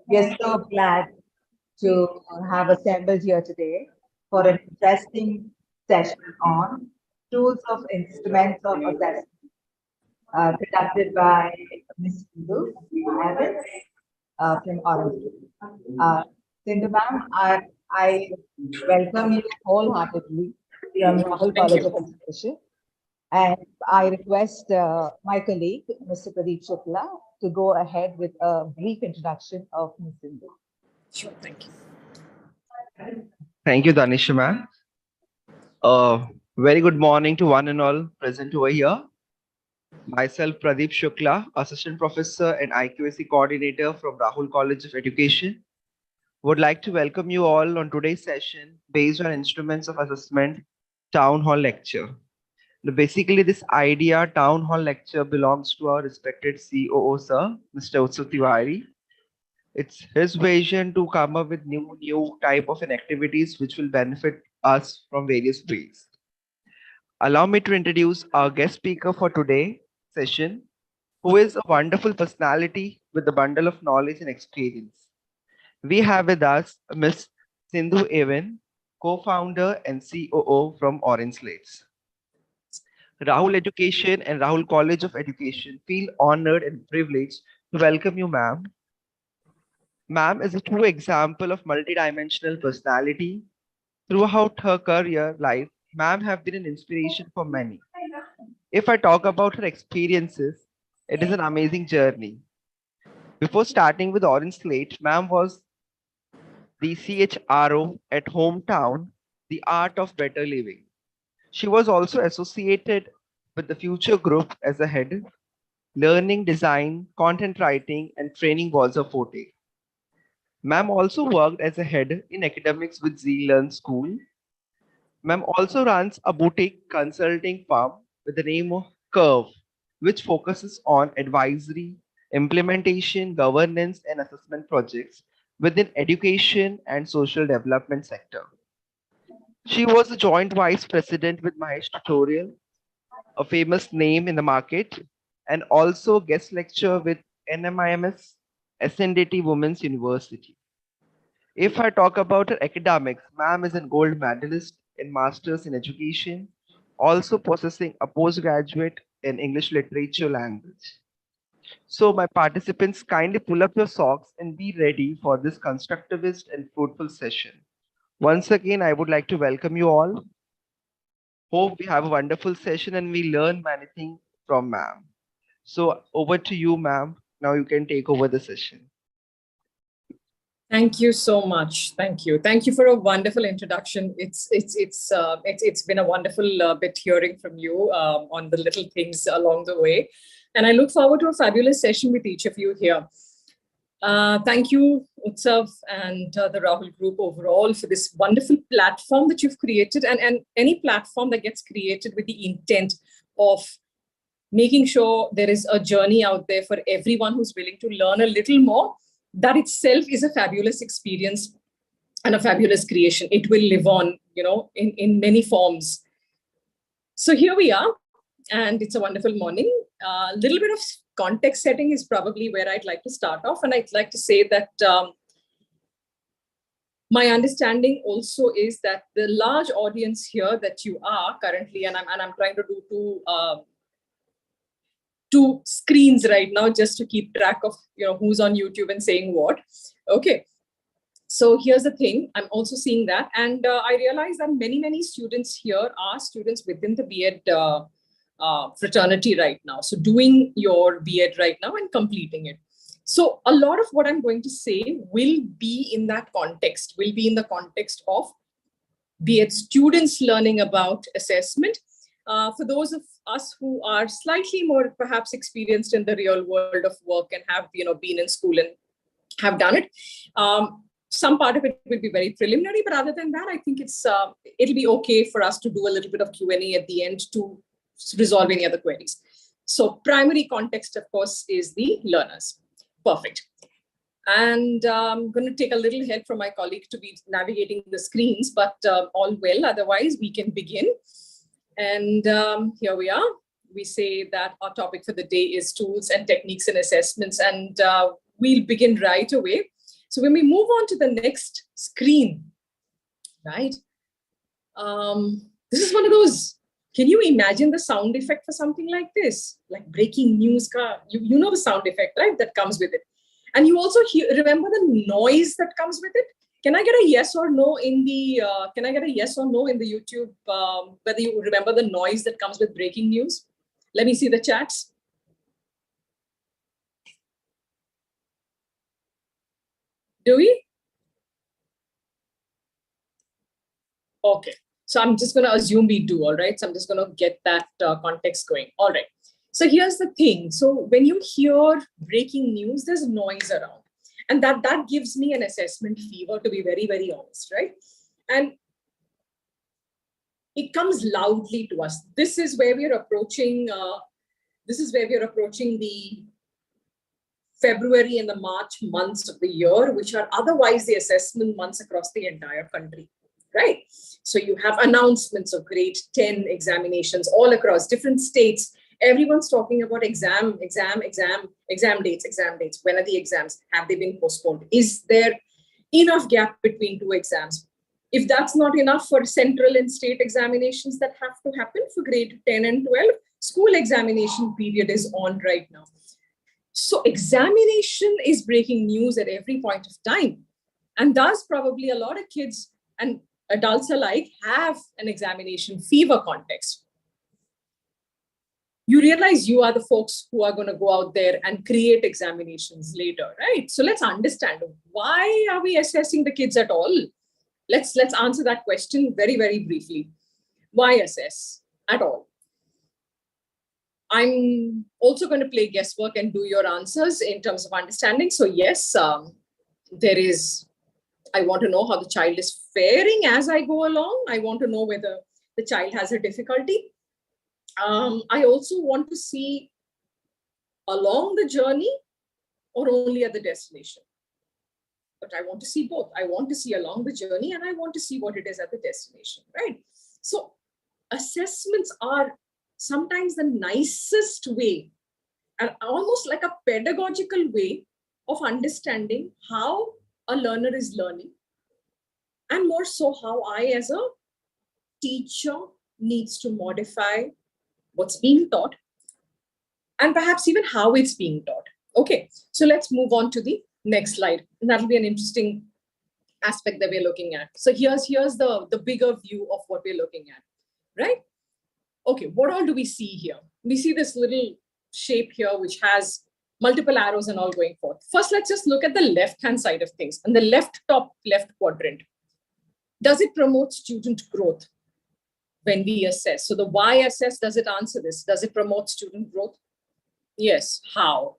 We are so glad to have assembled here today for an interesting session on tools of instruments of assessment, conducted by Ms. Sindhu Evans from Orange. Uh, Sindhu ma'am, I welcome you wholeheartedly from Rahul Thank College you. of Education. And I request my colleague, Mr. Pradeep Shukla, to go ahead with a brief introduction of Ms. Sindhu. Sure, thank you. Thank you, Danisha ma'am. Very good morning to one and all present over here. Myself, Pradeep Shukla, Assistant Professor and IQAC Coordinator from Rahul College of Education, would like to welcome you all on today's session based on instruments of assessment town hall lecture. Now, basically, this idea town hall lecture belongs to our respected COO, sir, Mr. Utsav Tiwari. It's his vision to come up with new type of activities which will benefit us from various ways. Allow me to introduce our guest speaker for today's session, who is a wonderful personality with a bundle of knowledge and experience. We have with us Ms. Sindhu Evan, co-founder and COO from Orange Slates. Rahul Education and Rahul College of Education feel honored and privileged to welcome you, ma'am. Ma'am is a true example of multidimensional personality. Throughout her career life, ma'am have been an inspiration for many. If I talk about her experiences, it is an amazing journey. Before starting with Orange Slate, ma'am was the CHRO at Hometown, the Art of Better Living. She was also associated with the Future Group as a head. Learning design, content writing, and training was her forte. Ma'am also worked as a head in academics with Zealand School. Ma'am also runs a boutique consulting firm with the name of Curve, which focuses on advisory, implementation, governance, and assessment projects within education and social development sector. She was a joint vice president with Mahesh Tutorial, a famous name in the market, and also guest lecturer with NMIMS SNDT Women's University. If I talk about her academics, ma'am is a gold medalist in Masters in Education, also possessing a postgraduate in English Literature language. So, my participants, kindly pull up your socks and be ready for this constructivist and fruitful session. Once again, I would like to welcome you all. Hope we have a wonderful session and we learn many things from ma'am. So, over to you, ma'am. Now you can take over the session. Thank you so much. Thank you. Thank you for a wonderful introduction. It's been a wonderful bit hearing from you on the little things along the way, and I look forward to a fabulous session with each of you here. Thank you, Utsav and the Rahul Group overall for this wonderful platform that you've created, and any platform that gets created with the intent of making sure there is a journey out there for everyone who's willing to learn a little more. That itself is a fabulous experience and a fabulous creation. It will live on, in many forms. So here we are, and it's a wonderful morning. A little bit of context setting is probably where I'd like to start off. And I'd like to say that my understanding also is that the large audience here that you are currently, and I'm trying to do two screens right now just to keep track of who's on YouTube and saying what. Okay. So here's the thing. I'm also seeing that, and I realize that many students here are students within the B.Ed fraternity right now. So doing your B.Ed right now and completing it. So a lot of what I'm going to say will be in that context. Will be in the context of B.Ed students learning about assessment. For those of us who are slightly more perhaps experienced in the real world of work and have been in school and have done it, some part of it will be very preliminary. But other than that, I think it'll be okay for us to do a little bit of Q&A at the end to resolve any other queries. So primary context, of course, is the learners. Perfect. And I'm going to take a little help from my colleague to be navigating the screens, but all well. Otherwise, we can begin. And here we are. We say that our topic for the day is tools and techniques in assessments. And we'll begin right away. So when we move on to the next screen, right? This is one of those, can you imagine the sound effect for something like this? Like breaking news, you know the sound effect, right? That comes with it. And you also remember the noise that comes with it. Can I get a yes or no in the YouTube, whether you remember the noise that comes with breaking news? Let me see the chats. Do we? Okay. So I'm just going to assume we do, all right? So I'm just going to get that context going. All right. So here's the thing. So when you hear breaking news, there's noise around. And that gives me an assessment fever, to be very, very honest, right? And it comes loudly to us. This is where we're approaching, the February and the March months of the year, which are otherwise the assessment months across the entire country, right? So you have announcements of grade 10 examinations all across different states. Everyone's talking about exam dates. When are the exams? Have they been postponed? Is there enough gap between two exams? If that's not enough for central and state examinations that have to happen for grade 10 and 12, school examination period is on right now. So examination is breaking news at every point of time. And thus probably a lot of kids and adults alike have an examination fever context. You realize you are the folks who are going to go out there and create examinations later, right? So let's understand, why are we assessing the kids at all? Let's answer that question very, very briefly. Why assess at all? I'm also going to play guesswork and do your answers in terms of understanding. So yes, I want to know how the child is faring as I go along. I want to know whether the child has a difficulty. I also want to see along the journey or only at the destination. But I want to see both. I want to see along the journey and I want to see what it is at the destination, right? So assessments are sometimes the nicest way and almost like a pedagogical way of understanding how a learner is learning, and more so how I as a teacher needs to modify what's being taught and perhaps even how it's being taught. Okay, so let's move on to the next slide. And that'll be an interesting aspect that we're looking at. So here's the bigger view of what we're looking at, right? Okay, what all do we see here? We see this little shape here, which has multiple arrows and all going forth. First, let's just look at the left-hand side of things. And the top left quadrant. Does it promote student growth when we assess? So the why assess, does it answer this? Does it promote student growth? Yes. How?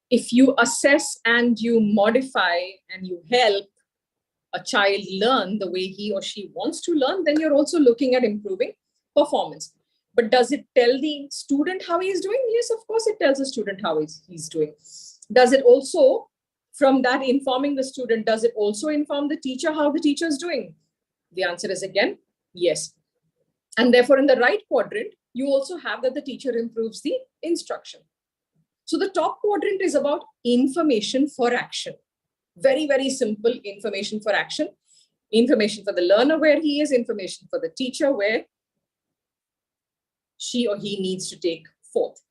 If you assess and you modify and you help a child learn the way he or she wants to learn, then you're also looking at improving performance. But does it tell the student how he's doing? Yes, of course, it tells the student how he's doing. Does it also, from that informing the student, does it also inform the teacher how the teacher is doing? The answer is again, yes. And therefore, in the right quadrant, you also have that the teacher improves the instruction. So the top quadrant is about information for action. Very, very simple information for action. Information for the learner where he is, information for the teacher where she or he needs to take forth.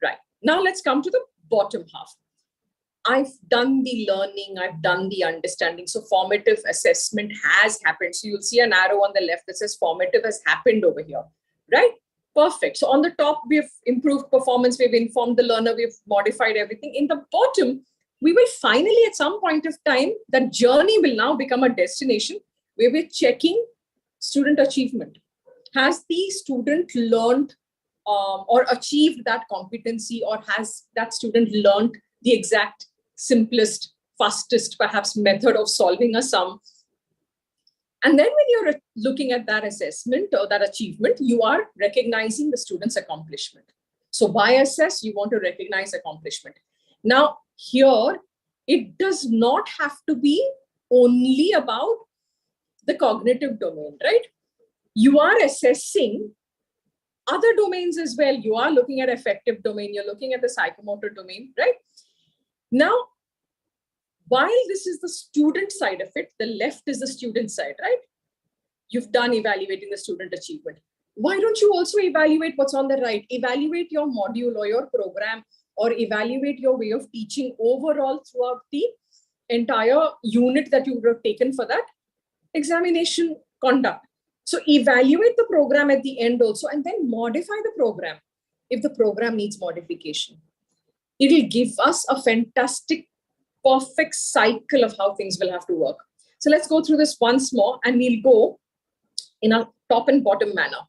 Right. Now let's come to the bottom half. I've done the learning, I've done the understanding. So formative assessment has happened. So you'll see an arrow on the left that says formative has happened over here, right? Perfect. So on the top, we've improved performance, we've informed the learner, we've modified everything. In the bottom, we will finally at some point of time, that journey will now become a destination where we're checking student achievement. Has the student learned or achieved that competency, or has that student learned the exact simplest, fastest, perhaps method of solving a sum? And then when you're looking at that assessment or that achievement, you are recognizing the student's accomplishment. So by assess, you want to recognize accomplishment. Now here, it does not have to be only about the cognitive domain, right? You are assessing other domains as well. You are looking at affective domain, you're looking at the psychomotor domain, right? Now, while this is the student side of it, the left is the student side, right? You've done evaluating the student achievement. Why don't you also evaluate what's on the right? Evaluate your module or your program, or evaluate your way of teaching overall throughout the entire unit that you would have taken for that examination conduct. So evaluate the program at the end also, and then modify the program if the program needs modification. It'll give us a fantastic, perfect cycle of how things will have to work. So let's go through this once more, and we'll go in a top and bottom manner.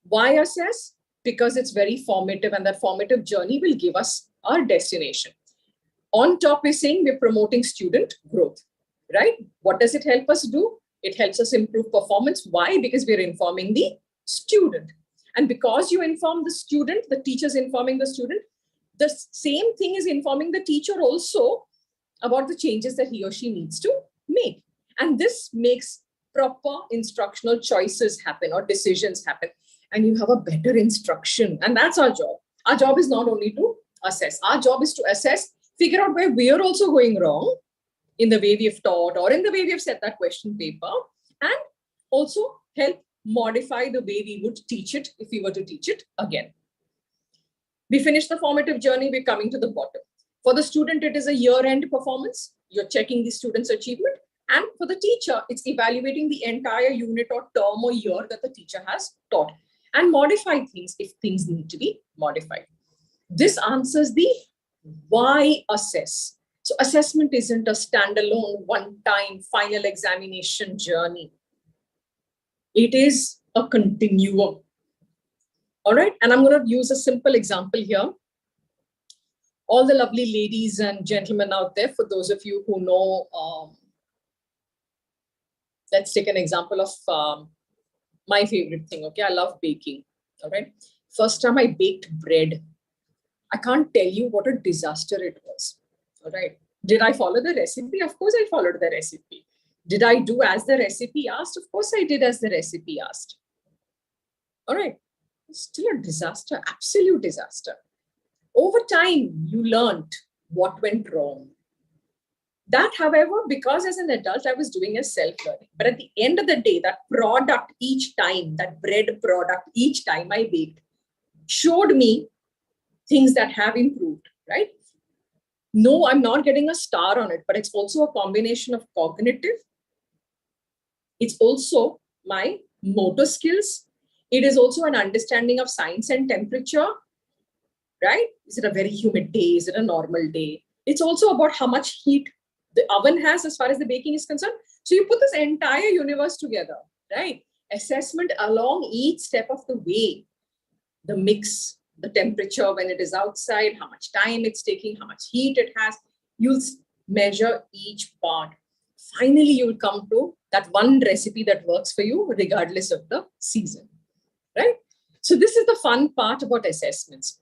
Why assess? Because it's very formative, and that formative journey will give us our destination. On top, we're saying we're promoting student growth, right? What does it help us do? It helps us improve performance. Why? Because we're informing the student. And because you inform the student, the teacher's informing the student, the same thing is informing the teacher also about the changes that he or she needs to make. And this makes proper instructional choices happen, or decisions happen, and you have a better instruction. And that's our job. Our job is not only to assess. Our job is to assess, figure out where we are also going wrong in the way we have taught or in the way we have set that question paper, and also help modify the way we would teach it if we were to teach it again. We finished the formative journey, we're coming to the bottom. For the student, it is a year-end performance. You're checking the student's achievement. And for the teacher, it's evaluating the entire unit or term or year that the teacher has taught, and modify things if things need to be modified. This answers the why assess. So assessment isn't a standalone one-time final examination journey. It is a continuum. All right, and I'm going to use a simple example here. All the lovely ladies and gentlemen out there, for those of you who know, let's take an example of my favorite thing. Okay, I love baking. All right, first time I baked bread, I can't tell you what a disaster it was. All right, did I follow the recipe? Of course I followed the recipe. Did I do as the recipe asked? Of course I did as the recipe asked. All right, still a disaster, absolute disaster. Over time, you learned what went wrong. That, however, because as an adult, I was doing as self-learning. But at the end of the day, that product each time, that bread product each time I baked, showed me things that have improved, right? No, I'm not getting a star on it, but it's also a combination of cognitive. It's also my motor skills. It is also an understanding of science and temperature, right? Is it a very humid day? Is it a normal day? It's also about how much heat the oven has as far as the baking is concerned. So you put this entire universe together, right? Assessment along each step of the way, the mix, the temperature when it is outside, how much time it's taking, how much heat it has. You'll measure each part. Finally, you'll come to that one recipe that works for you regardless of the season, right? So this is the fun part about assessments.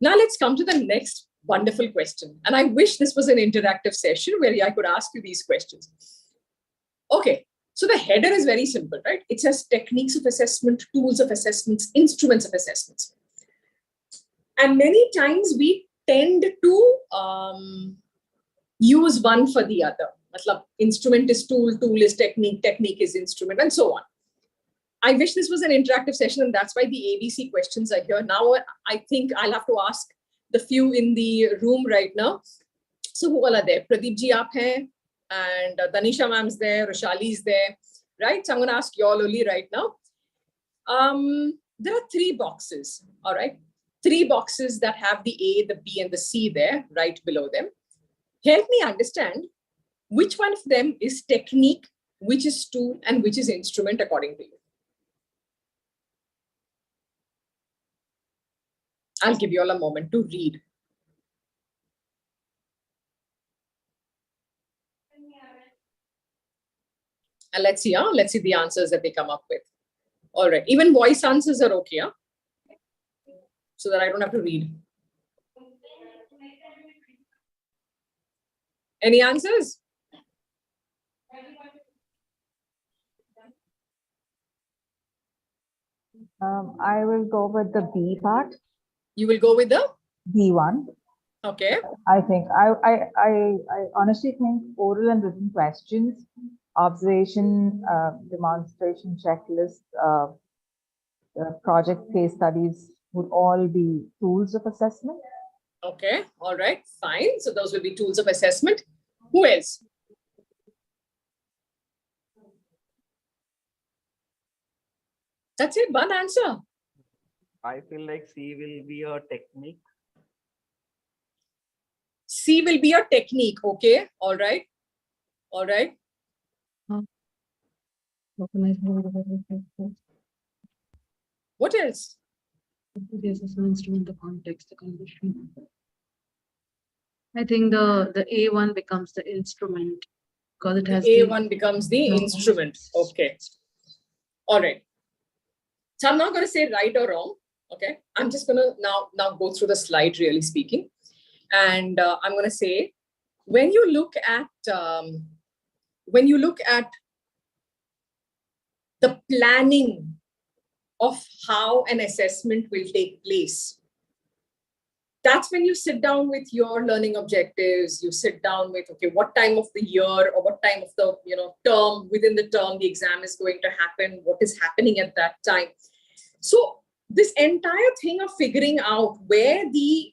Now let's come to the next wonderful question. And I wish this was an interactive session where I could ask you these questions. Okay, so the header is very simple, right? It says techniques of assessment, tools of assessments, instruments of assessments. And many times we tend to use one for the other. Matlab, instrument is tool, tool is technique, technique is instrument, and so on. I wish this was an interactive session, and that's why the ABC questions are here. Now, I think I'll have to ask the few in the room right now. So who all are there? Pradeep ji aap hain, and Danisha ma'am's there, Roshali's there, right? So I'm going to ask you all only right now. There are 3 boxes, all right? 3 boxes that have the A, the B, and the C there, right below them. Help me understand which one of them is technique, which is tool, and which is instrument according to you. I'll give you all a moment to read. And let's see the answers that they come up with. All right, even voice answers are okay, huh? So that I don't have to read. Any answers? I will go with the B part. You will go with the B1. Okay. I think I honestly think oral and written questions, observation, demonstration checklist, project case studies would all be tools of assessment. Okay. All right. Fine. So those will be tools of assessment. Who else? That's it. One answer. I feel like C will be a technique. C will be a technique. Okay. All right. All right. What else? The assessment instrument, the context, the condition. I think the A1 becomes the instrument because it has A1 becomes the instrument. Okay. All right. So I'm not going to say right or wrong. Okay. I'm just going to now go through the slide, really speaking. And I'm going to say, when you look at the planning of how an assessment will take place, that's when you sit down with your learning objectives. You sit down with, okay, what time of the year or what time of the term, within the term the exam is going to happen, what is happening at that time. So this entire thing of figuring out where the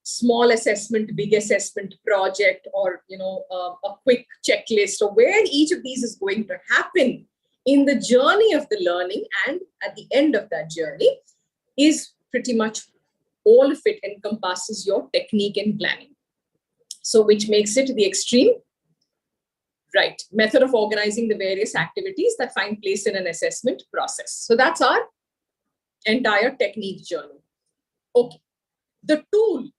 small assessment, big assessment project, or a quick checklist, or where each of these is going to happen in the journey of the learning and at the end of that journey, is pretty much all of it encompasses your technique and planning. So which makes it the extreme right method of organizing the various activities that find place in an assessment process. So that's our entire technique journey. Okay. The tool,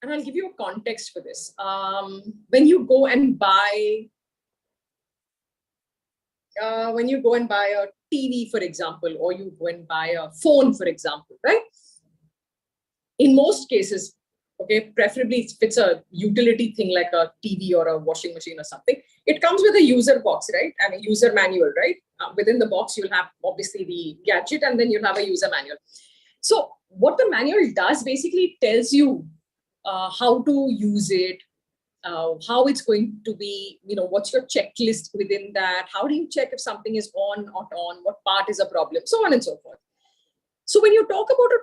and I'll give you a context for this. When you go and buy a TV, for example, or you go and buy a phone, for example, right? In most cases, okay, preferably if it's a utility thing like a TV or a washing machine or something, it comes with a user box, right? And a user manual, right? Within the box, you'll have obviously the gadget, and then you'll have a user manual. So what the manual does basically tells you how to use it, how it's going to be, what's your checklist within that, how do you check if something is on, not on, what part is a problem, so on and so forth. So when you talk about a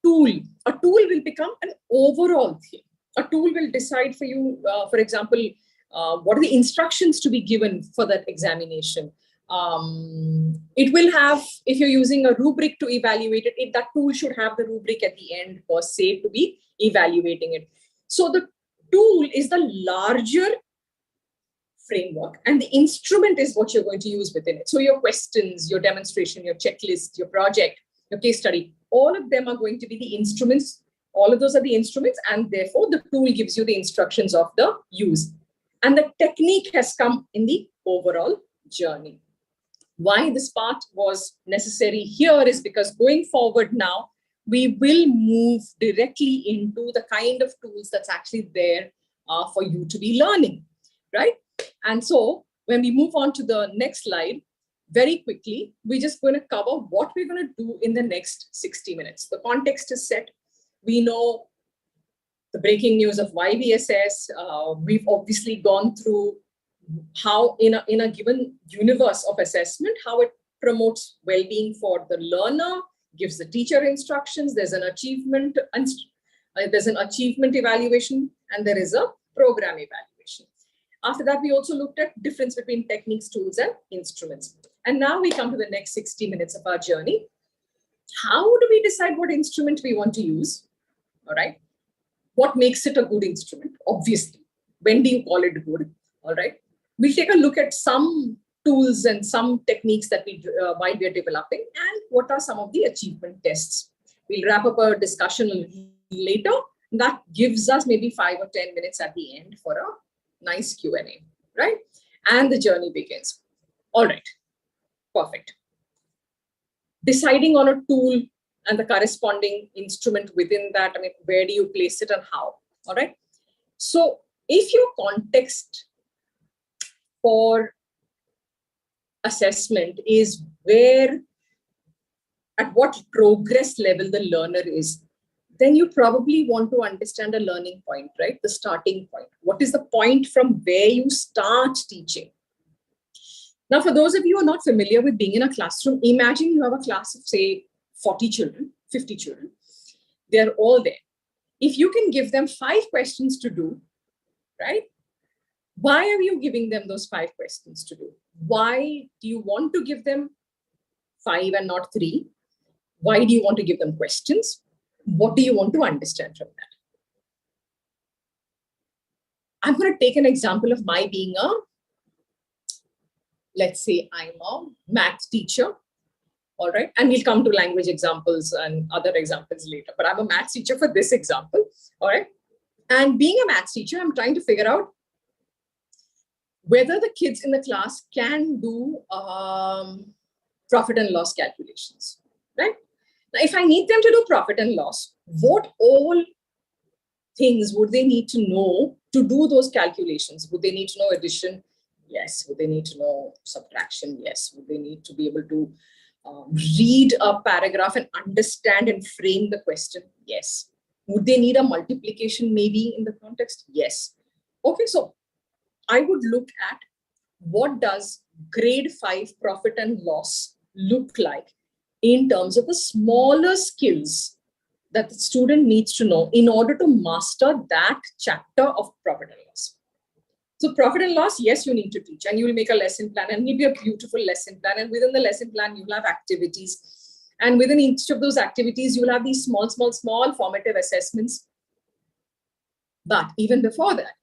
tool will become an overall thing. A tool will decide for you, for example, what are the instructions to be given for that examination. It will have, if you're using a rubric to evaluate it, that tool should have the rubric at the end per se to be evaluating it. So the tool is the larger framework, and the instrument is what you're going to use within it. So your questions, your demonstration, your checklist, your project, your case study, all of them are going to be the instruments. All of those are the instruments, and therefore the tool gives you the instructions of the use. And the technique has come in the overall journey. Why this part was necessary here is because going forward now, we will move directly into the kind of tools that's actually there for you to be learning, right? And so when we move on to the next slide, very quickly, we're just going to cover what we're going to do in the next 60 minutes. The context is set. We know the breaking news of why we assess. We've obviously gone through how in a given universe of assessment, how it promotes well-being for the learner, gives the teacher instructions, there's an achievement evaluation, and there is a program evaluation. After that, we also looked at difference between techniques, tools, and instruments. And now we come to the next 60 minutes of our journey. How do we decide what instrument we want to use? All right. What makes it a good instrument? Obviously. When do you call it good? All right. We'll take a look at some tools and some techniques that while we are developing, and what are some of the achievement tests. We'll wrap up our discussion later. That gives us maybe 5 or 10 minutes at the end for a nice Q&A, right? And the journey begins. All right, perfect. Deciding on a tool and the corresponding instrument within that, where do you place it and how? All right. So if your context for assessment is at what progress level the learner is, then you probably want to understand a learning point, right? The starting point. What is the point from where you start teaching? Now, for those of you who are not familiar with being in a classroom, imagine you have a class of, say, 40 children, 50 children. They're all there. If you can give them 5 questions to do, right? Why are you giving them those 5 questions to do? Why do you want to give them 5 and not 3? Why do you want to give them questions? What do you want to understand from that? I'm going to take an example of my being a, let's say I'm a math teacher, all right? And we'll come to language examples and other examples later, but I'm a math teacher for this example, all right? And being a math teacher, I'm trying to figure out whether the kids in the class can do profit and loss calculations, right? Now, if I need them to do profit and loss, what all things would they need to know to do those calculations? Would they need to know addition? Yes. Would they need to know subtraction? Yes. Would they need to be able to read a paragraph and understand and frame the question? Yes. Would they need a multiplication maybe in the context? Yes. Okay, so I would look at what does grade 5 profit and loss look like in terms of the smaller skills that the student needs to know in order to master that chapter of profit and loss. So profit and loss, yes, you need to teach, and you will make a lesson plan, and maybe a beautiful lesson plan. And within the lesson plan, you will have activities. And within each of those activities, you will have these small formative assessments. But even before that,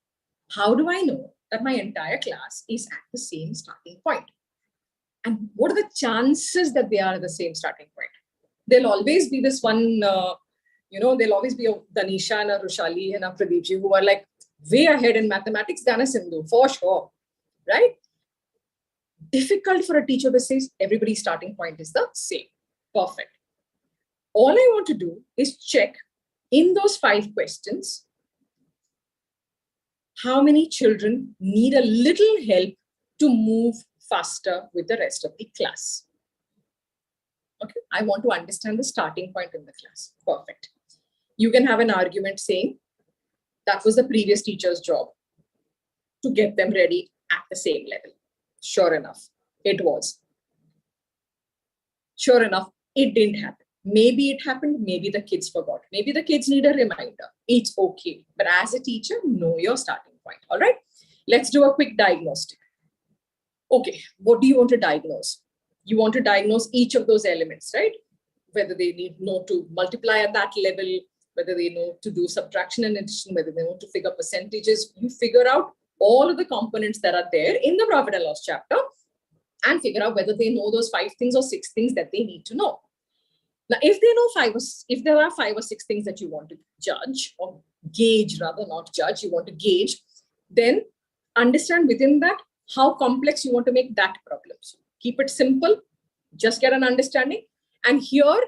how do I know that my entire class is at the same starting point? And what are the chances that they are at the same starting point? There'll always be this one, there'll always be a Danisha and a Rushali and a Pradeepji who are like way ahead in mathematics than a Sindhu, for sure, right? Difficult for a teacher to say everybody's starting point is the same. Perfect. All I want to do is check in those 5 questions, how many children need a little help to move faster with the rest of the class. Okay, I want to understand the starting point in the class. Perfect. You can have an argument saying that was the previous teacher's job to get them ready at the same level. Sure enough, it was. Sure enough, it didn't happen. Maybe it happened, maybe the kids forgot. Maybe the kids need a reminder. It's okay. But as a teacher, know your starting point. All right, let's do a quick diagnostic. Okay, what do you want to diagnose? You want to diagnose each of those elements, right? Whether they know to multiply at that level, whether they know to do subtraction and addition, whether they know to figure percentages. You figure out all of the components that are there in the profit and loss chapter and figure out whether they know those 5 things or 6 things that they need to know. Now, if they know if there are 5 or 6 things that you want to judge or gauge, rather not judge, you want to gauge, then understand within that how complex you want to make that problem. So keep it simple, just get an understanding. And here,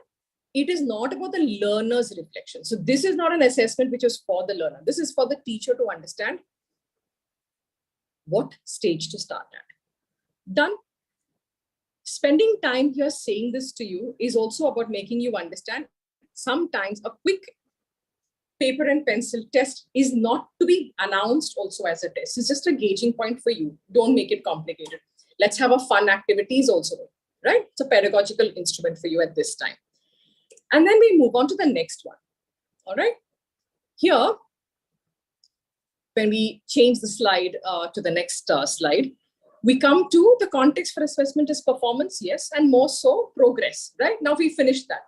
it is not about the learner's reflection. So this is not an assessment which is for the learner. This is for the teacher to understand what stage to start at. Done. Spending time here saying this to you is also about making you understand sometimes a quick paper and pencil test is not to be announced also as a test. It's just a gauging point for you. Don't make it complicated. Let's have a fun activities also, right? It's a pedagogical instrument for you at this time. And then we move on to the next one. All right. Here, when we change the slide to the next slide, we come to the context for assessment is performance, yes, and more so progress, right? Now we finished that.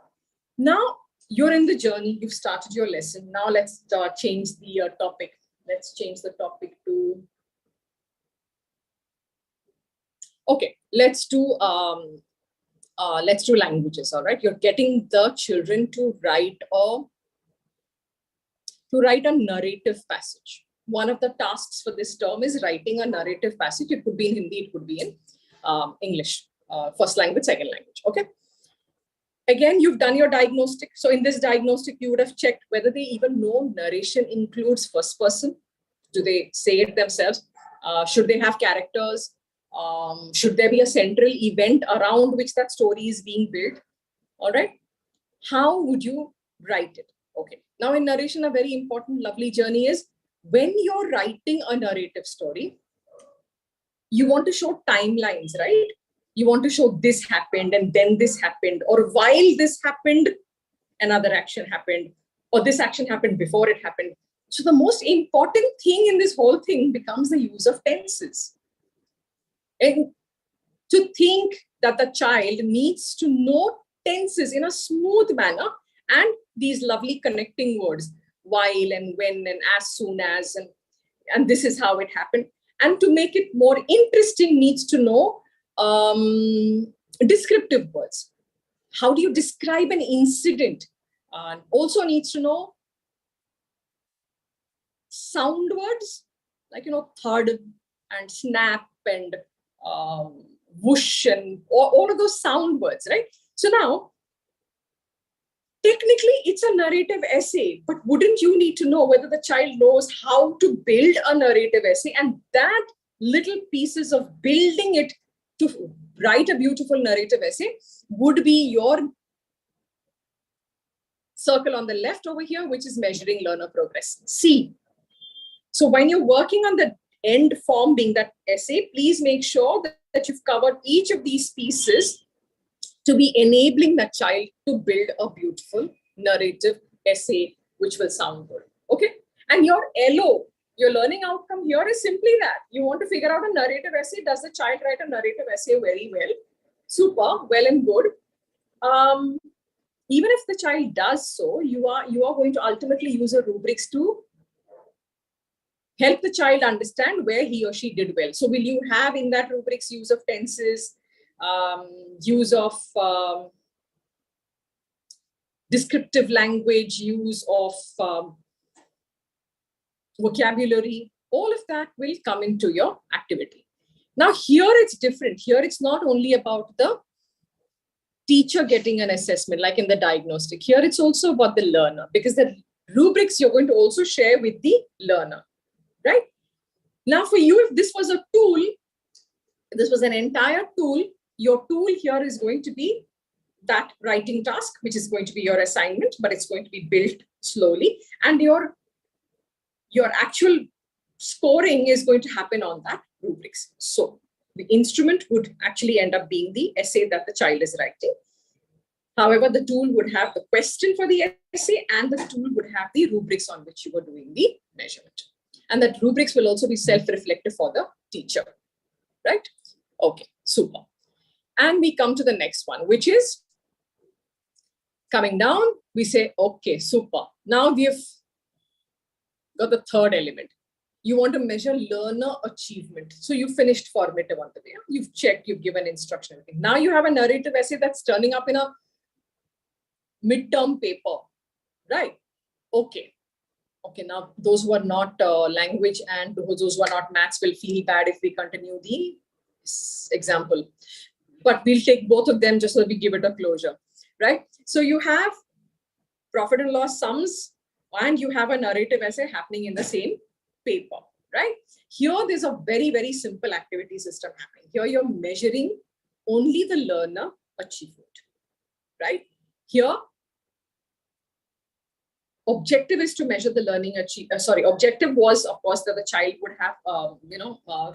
Now you're in the journey, you've started your lesson. Now let's change the topic. Let's change the topic to, okay, let's do languages, all right? You're getting the children to write a narrative passage. One of the tasks for this term is writing a narrative passage. It could be in Hindi, it could be in English, first language, second language, okay? Again, you've done your diagnostic. So in this diagnostic, you would have checked whether they even know narration includes first person. Do they say it themselves? Should they have characters? Should there be a central event around which that story is being built? All right. How would you write it? Okay. Now in narration, a very important, lovely journey is when you're writing a narrative story, you want to show timelines, right? You want to show this happened and then this happened, or while this happened, another action happened, or this action happened before it happened. So the most important thing in this whole thing becomes the use of tenses. And to think that the child needs to know tenses in a smooth manner and these lovely connecting words, while and when and as soon as, and this is how it happened. And to make it more interesting, needs to know descriptive words. How do you describe an incident? Also needs to know sound words, like, thud and snap and whoosh and all of those sound words, right? So now, technically, it's a narrative essay, but wouldn't you need to know whether the child knows how to build a narrative essay? And that little pieces of building it to write a beautiful narrative essay would be your circle on the left over here, which is measuring learner progress. C. So when you're working on the end form being that essay, please make sure that you've covered each of these pieces to be enabling that child to build a beautiful narrative essay, which will sound good. Okay. And your LO, your learning outcome here is simply that you want to figure out a narrative essay. Does the child write a narrative essay very well? Super, well and good. Even if the child does so, you are going to ultimately use a rubrics to help the child understand where he or she did well. So will you have in that rubrics use of tenses, use of descriptive language, use of vocabulary? All of that will come into your activity. Now here it's different. Here it's not only about the teacher getting an assessment, like in the diagnostic. Here it's also about the learner, because the rubrics you're going to also share with the learner, right? Now for you, if this was a tool, this was an entire tool, your tool here is going to be that writing task, which is going to be your assignment, but it's going to be built slowly. And your actual scoring is going to happen on that rubrics. So the instrument would actually end up being the essay that the child is writing. However, the tool would have the question for the essay, and the tool would have the rubrics on which you were doing the measurement. And that rubrics will also be self-reflective for the teacher, right? Okay, super. And we come to the next one, which is coming down. We say, okay, super. Now we have got the third element. You want to measure learner achievement. So you finished formative on the way. You've checked, you've given instruction. Now you have a narrative essay that's turning up in a midterm paper, right? Okay. Okay, now those who are not language and those who are not maths will feel bad if we continue the example. But we'll take both of them just so we give it a closure, right? So you have profit and loss sums, and you have a narrative essay happening in the same paper, right? Here, there's a very, very simple activity system happening. Here, you're measuring only the learner achievement, right? Here, objective is to measure the learning objective was, of course, that the child would have,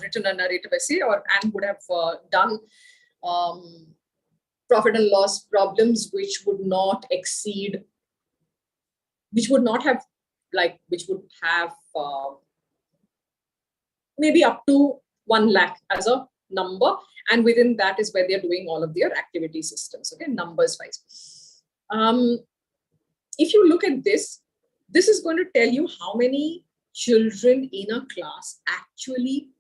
written a narrative essay and would have done profit and loss problems which would not exceed, which would have maybe up to 1 lakh as a number. And within that is where they're doing all of their activity systems, okay, numbers wise. If you look at this is going to tell you how many children in a class actually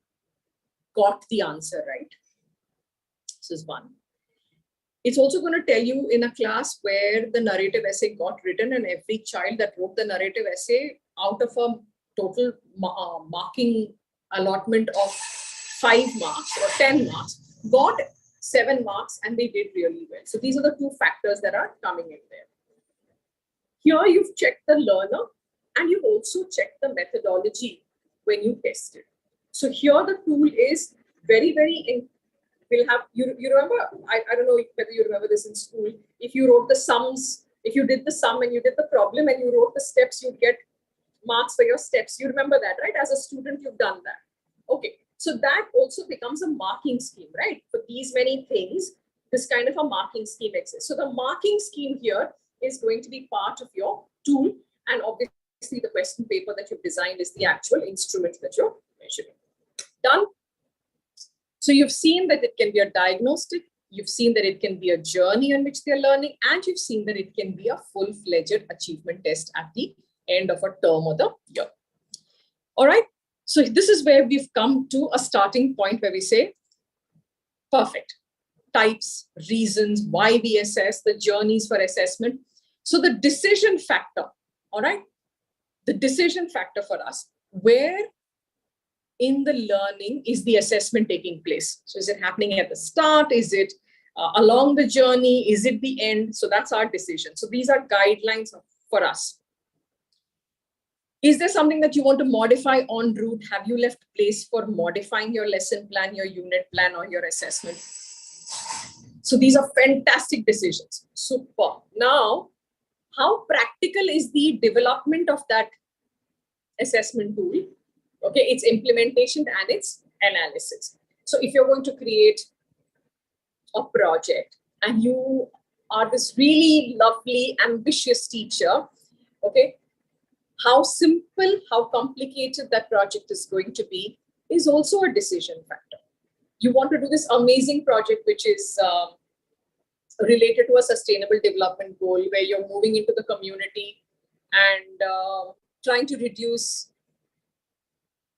got the answer right. This is one. It's also going to tell you in a class where the narrative essay got written, and every child that wrote the narrative essay, out of a total marking allotment of 5 marks or 10 marks, got 7 marks, and they did really well. So these are the 2 factors that are coming in there. Here you've checked the learner, and you've also checked the methodology when you tested. So here the tool is very, very, we'll have, you remember, I don't know whether you remember this in school, if you wrote the sums If you did the sum and you did the problem and you wrote the steps, you'd get marks for your steps. You remember that, right? As a student, you've done that. Okay, so that also becomes a marking scheme, right? For these many things, this kind of a marking scheme exists. So the marking scheme here is going to be part of your tool, and obviously the question paper that you've designed is the actual instrument that you're measuring. Done. So you've seen that it can be a diagnostic, you've seen that it can be a journey on which they're learning, and you've seen that it can be a full-fledged achievement test at the end of a term or the year. All right. So this is where we've come to a starting point where we say, perfect. Types, reasons, why we assess, the journeys for assessment. So the decision factor, all right? The decision factor for us, where in the learning is the assessment taking place? So is it happening at the start? Is it along the journey? Is it the end? So that's our decision. So these are guidelines for us. Is there something that you want to modify en route? Have you left place for modifying your lesson plan, your unit plan, or your assessment? So these are fantastic decisions. Super. Now, how practical is the development of that assessment tool? Okay, its implementation and its analysis. So if you're going to create a project and you are this really lovely, ambitious teacher, okay, how simple, how complicated that project is going to be is also a decision factor. You want to do this amazing project, which is related to a sustainable development goal, where you're moving into the community and trying to reduce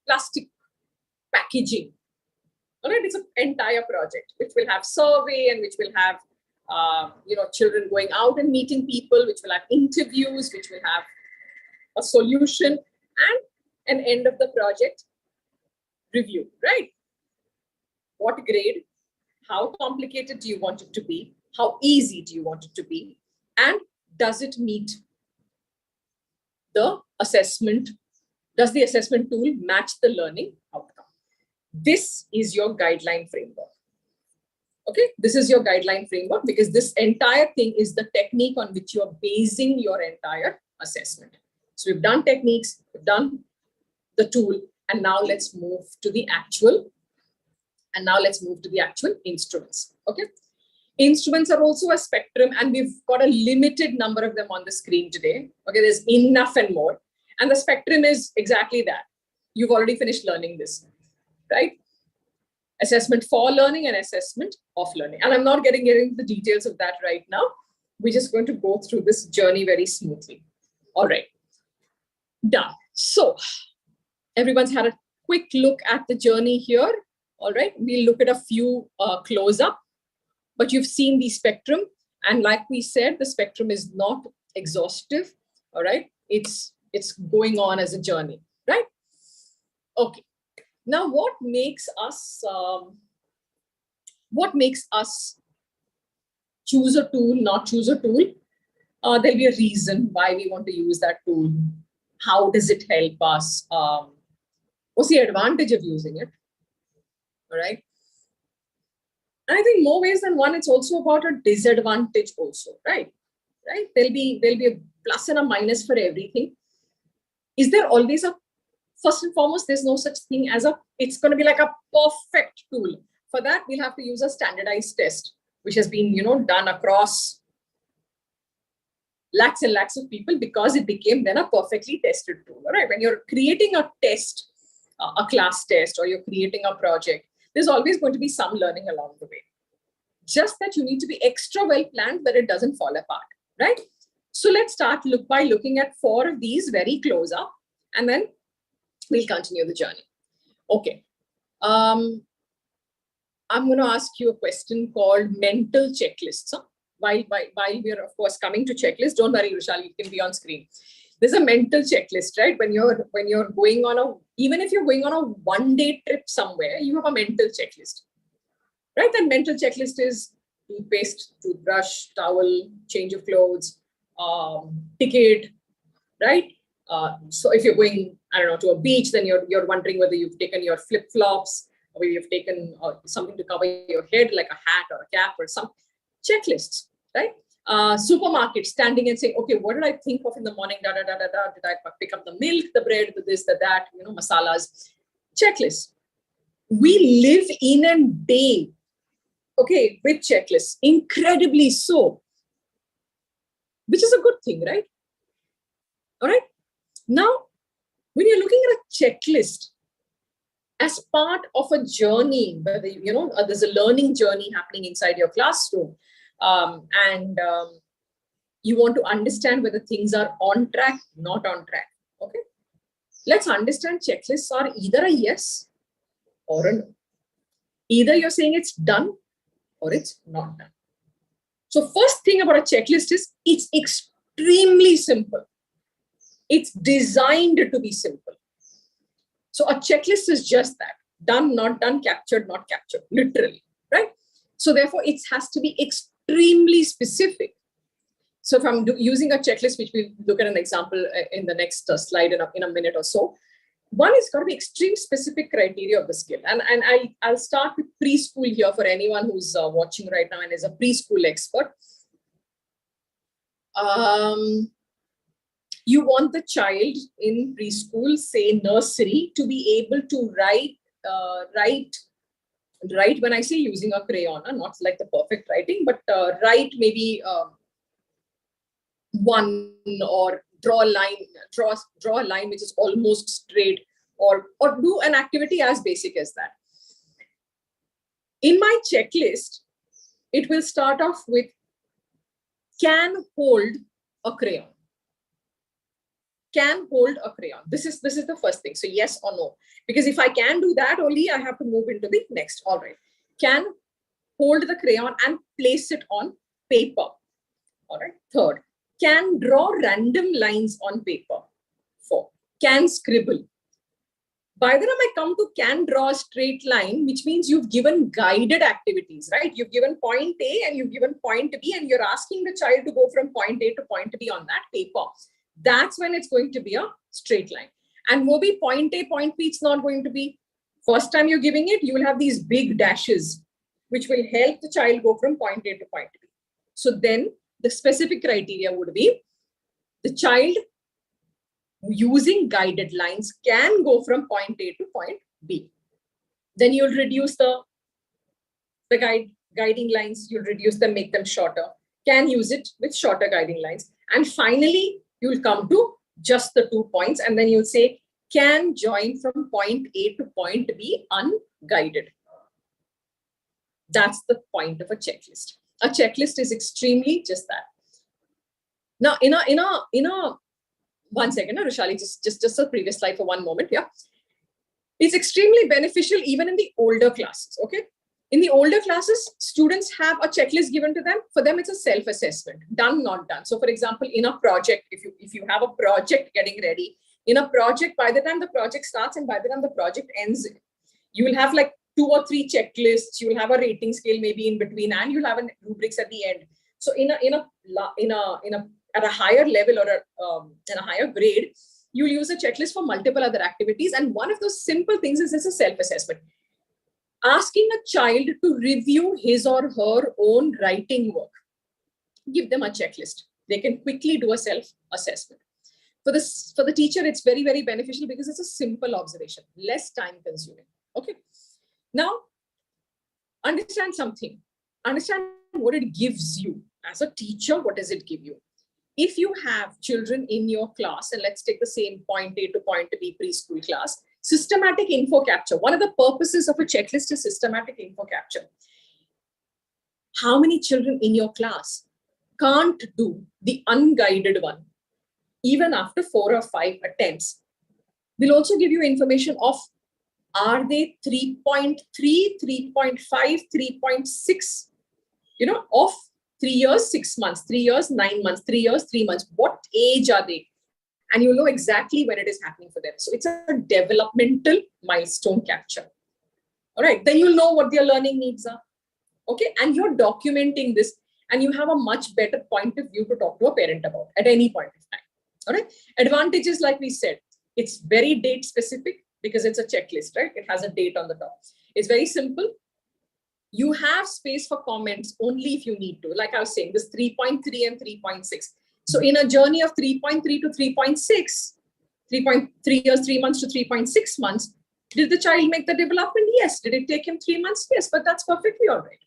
plastic packaging. All right, it's an entire project which will have survey and which will have children going out and meeting people, which will have interviews, which will have a solution and an end of the project review, right? What grade? How complicated do you want it to be? How easy do you want it to be? And does it meet the assessment? Does the assessment tool match the learning outcome? This is your guideline framework. Okay, this is your guideline framework, because this entire thing is the technique on which you are basing your entire assessment. So we've done techniques, we've done the tool, and now let's move to the actual. And now let's move to the actual instruments. Okay, instruments are also a spectrum, and we've got a limited number of them on the screen today. Okay, there's enough and more. And the spectrum is exactly that. You've already finished learning this, right? Assessment for learning and assessment of learning. And I'm not getting into the details of that right now. We're just going to go through this journey very smoothly. All right, done. So everyone's had a quick look at the journey here. All right, we'll look at a few close up, but you've seen the spectrum. And like we said, the spectrum is not exhaustive. All right, it's going on as a journey, right? Okay. Now, what makes us choose a tool, not choose a tool? There'll be a reason why we want to use that tool. How does it help us? What's the advantage of using it? All right. And I think more ways than one, it's also about a disadvantage also, right? Right? There'll be a plus and a minus for everything. Is there always a, first and foremost, there's no such thing as it's going to be like a perfect tool. For that, we'll have to use a standardized test, which has been, done across lakhs and lakhs of people, because it became then a perfectly tested tool. All right. When you're creating a test, a class test, or you're creating a project, there's always going to be some learning along the way. Just that you need to be extra well planned that it doesn't fall apart, right? So let's start by looking at 4 of these very close up, and then we'll continue the journey. Okay. I'm going to ask you a question called mental checklists. Huh? While we're, of course, coming to checklists, don't worry, Rushal, it can be on screen. There's a mental checklist, right? When you're going on even if you're going on a one-day trip somewhere, you have a mental checklist, right? That mental checklist is toothpaste, toothbrush, towel, change of clothes, ticket, right? So if you're going, to a beach, then you're wondering whether you've taken your flip-flops, or whether you've taken something to cover your head, like a hat or a cap or some checklists, right? Supermarket, standing and saying, okay, what did I think of in the morning? Da, da, da, da, da. Did I pick up the milk, the bread, the this, the that, masalas? Checklist. We live in a day, okay, with checklists, incredibly so, which is a good thing, right? All right. Now, when you're looking at a checklist as part of a journey, whether there's a learning journey happening inside your classroom, and you want to understand whether things are on track, not on track. Okay. Let's understand checklists are either a yes or a no. Either you're saying it's done or it's not done. So first thing about a checklist is it's extremely simple. It's designed to be simple. So a checklist is just that: done, not done, captured, not captured, literally, right? So therefore, it has to be extremely specific. So if I'm using a checklist, which we'll look at an example in the next slide in a minute or so, one is got to be extreme specific criteria of the skill. And I'll start with preschool here for anyone who's watching right now and is a preschool expert. You want the child in preschool, say nursery, to be able to write, when I say using a crayon, not like the perfect writing, but write maybe one, or draw a line which is almost straight, or do an activity as basic as that. In my checklist, it will start off with can hold a crayon. Can hold a crayon. This is the first thing. So yes or no. Because if I can do that only, I have to move into the next. All right. Can hold the crayon and place it on paper. All right. Third, can draw random lines on paper. 4, can scribble. By the time I come to can draw a straight line, which means you've given guided activities, right? You've given point A and you've given point B, and you're asking the child to go from point A to point B on that paper. That's when it's going to be a straight line. And maybe point A, point B, it's not going to be. First time you're giving it, you will have these big dashes, which will help the child go from point A to point B. So then the specific criteria would be the child using guided lines can go from point A to point B. Then you'll reduce the guiding lines, you'll reduce them, make them shorter. Can use it with shorter guiding lines. And finally, you'll come to just the 2 points, and then you'll say, can join from point A to point B unguided. That's the point of a checklist. A checklist is extremely just that. Now, in a 1 second, Rushali, just a previous slide for one moment. Yeah. It's extremely beneficial even in the older classes. Okay. In the older classes, students have a checklist given to them. For them, it's a self-assessment, done, not done. So for example, in a project, if you have a project getting ready, in a project, by the time the project starts and by the time the project ends, you will have like 2 or 3 checklists. You will have a rating scale maybe in between, and you'll have a rubrics at the end. So at a higher level or in a higher grade, you'll use a checklist for multiple other activities. And one of those simple things is a self-assessment. Asking a child to review his or her own writing work. Give them a checklist. They can quickly do a self-assessment. For the teacher, it's very, very beneficial because it's a simple observation, less time consuming. Okay. Now, understand something. Understand what it gives you. As a teacher, what does it give you? If you have children in your class, and let's take the same point A to point B preschool class, systematic info capture. One of the purposes of a checklist is systematic info capture. How many children in your class can't do the unguided one, even after 4 or 5 attempts? We'll also give you information of, are they 3.3, 3.5, 3.6, of 3 years, 6 months, 3 years, 9 months, 3 years, 3 months. What age are they? And you'll know exactly when it is happening for them. So it's a developmental milestone capture. All right. Then you'll know what their learning needs are. Okay. And you're documenting this, and you have a much better point of view to talk to a parent about at any point of time. All right. Advantages, like we said, it's very date specific because it's a checklist, right? It has a date on the top. It's very simple. You have space for comments only if you need to. Like I was saying, this 3.3 and 3.6. So in a journey of 3.3 to 3.6, 3.3 years, 3 months to 3.6 months, did the child make the development? Yes. Did it take him 3 months? Yes, but that's perfectly all right.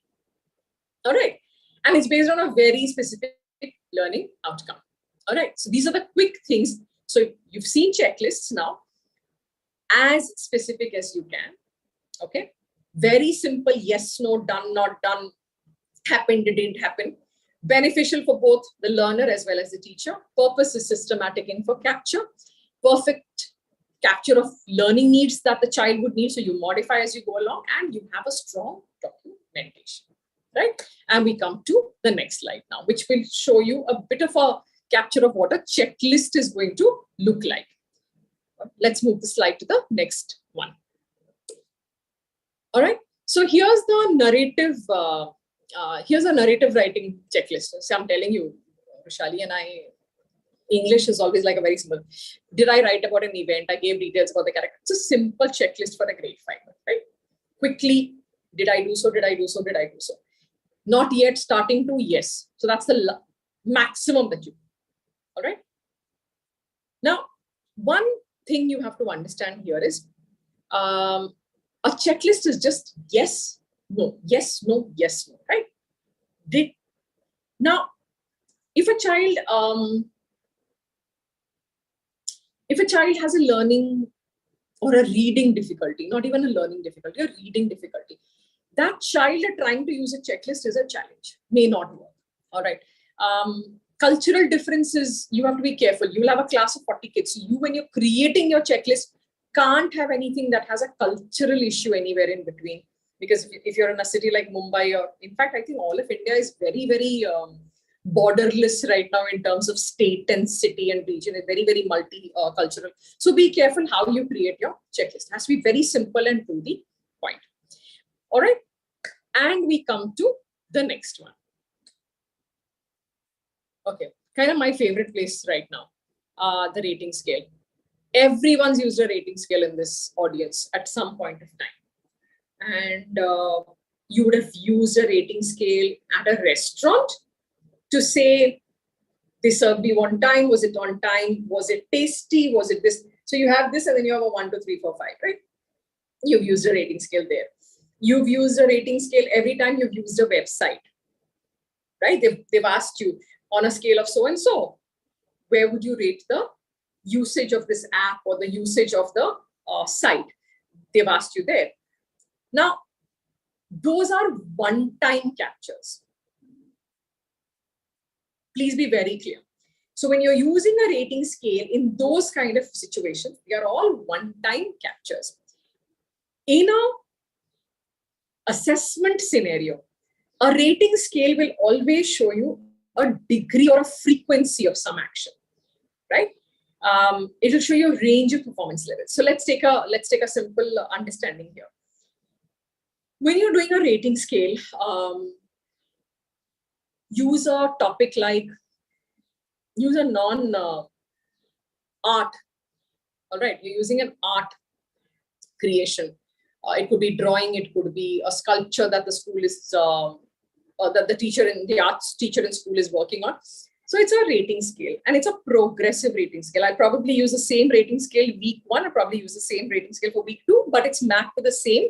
All right. And it's based on a very specific learning outcome. All right. So these are the quick things. So you've seen checklists now, as specific as you can. Okay. Very simple. Yes, no, done, not done, happened, didn't happen. Beneficial for both the learner as well as the teacher. Purpose is systematic info capture. Perfect capture of learning needs that the child would need. So you modify as you go along and you have a strong documentation, right? And we come to the next slide now, which will show you a bit of a capture of what a checklist is going to look like. Let's move the slide to the next one. All right. So here's the narrative. Here's a narrative writing checklist. So I'm telling you, Roshali and I, English is always like a very simple. Did I write about an event? I gave details about the character. It's a simple checklist for a grade 5, right? Quickly, did I do so? Did I do so? Did I do so? Not yet, starting to yes. So that's the maximum that you do. All right. Now, one thing you have to understand here is a checklist is just yes, no, yes, no, yes, no, right? Now, if a child has a learning or a reading difficulty, not even a learning difficulty, a reading difficulty, that child trying to use a checklist is a challenge, may not work. All right. Cultural differences, you have to be careful. You will have a class of 40 kids. You, when you're creating your checklist, can't have anything that has a cultural issue anywhere in between. Because if you're in a city like Mumbai, or in fact, I think all of India is very, very borderless right now in terms of state and city and region. It's very, very multi-cultural. So be careful how you create your checklist. It has to be very simple and to the point. All right. And we come to the next one. Okay. Kind of my favorite place right now, the rating scale. Everyone's used a rating scale in this audience at some point of time. And you would have used a rating scale at a restaurant to say, they served you on time, was it on time, was it tasty, was it this? So you have this and then you have a 1, 2, 3, 4, 5, right? You've used a rating scale there. You've used a rating scale every time you've used a website, right? They've asked you on a scale of so and so, where would you rate the usage of this app or the usage of the site? They've asked you there. Now, those are one-time captures. Please be very clear. So when you're using a rating scale in those kind of situations, they are all one-time captures. In a assessment scenario, a rating scale will always show you a degree or a frequency of some action, right? It'll show you a range of performance levels. So let's take a simple understanding here. When you're doing a rating scale, use a topic like, use a non-art. All right, you're using an art creation. It could be drawing, it could be a sculpture that the school is, that the arts teacher in school is working on. So it's a rating scale and it's a progressive rating scale. I'll probably use the same rating scale week 1, I'll probably use the same rating scale for week 2, but it's mapped to the same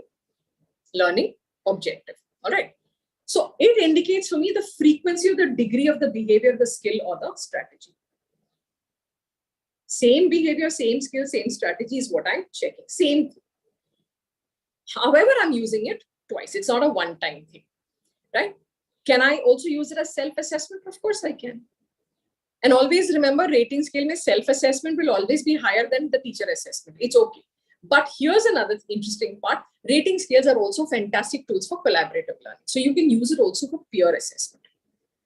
learning objective. All right. So it indicates for me the frequency or the degree of the behavior, the skill or the strategy. Same behavior, same skill, same strategy is what I'm checking. Same. However, I'm using it twice. It's not a one-time thing, right? Can I also use it as self-assessment? Of course I can. And always remember, rating scale mein self-assessment will always be higher than the teacher assessment. It's okay. But here's another interesting part. Rating scales are also fantastic tools for collaborative learning. So you can use it also for peer assessment.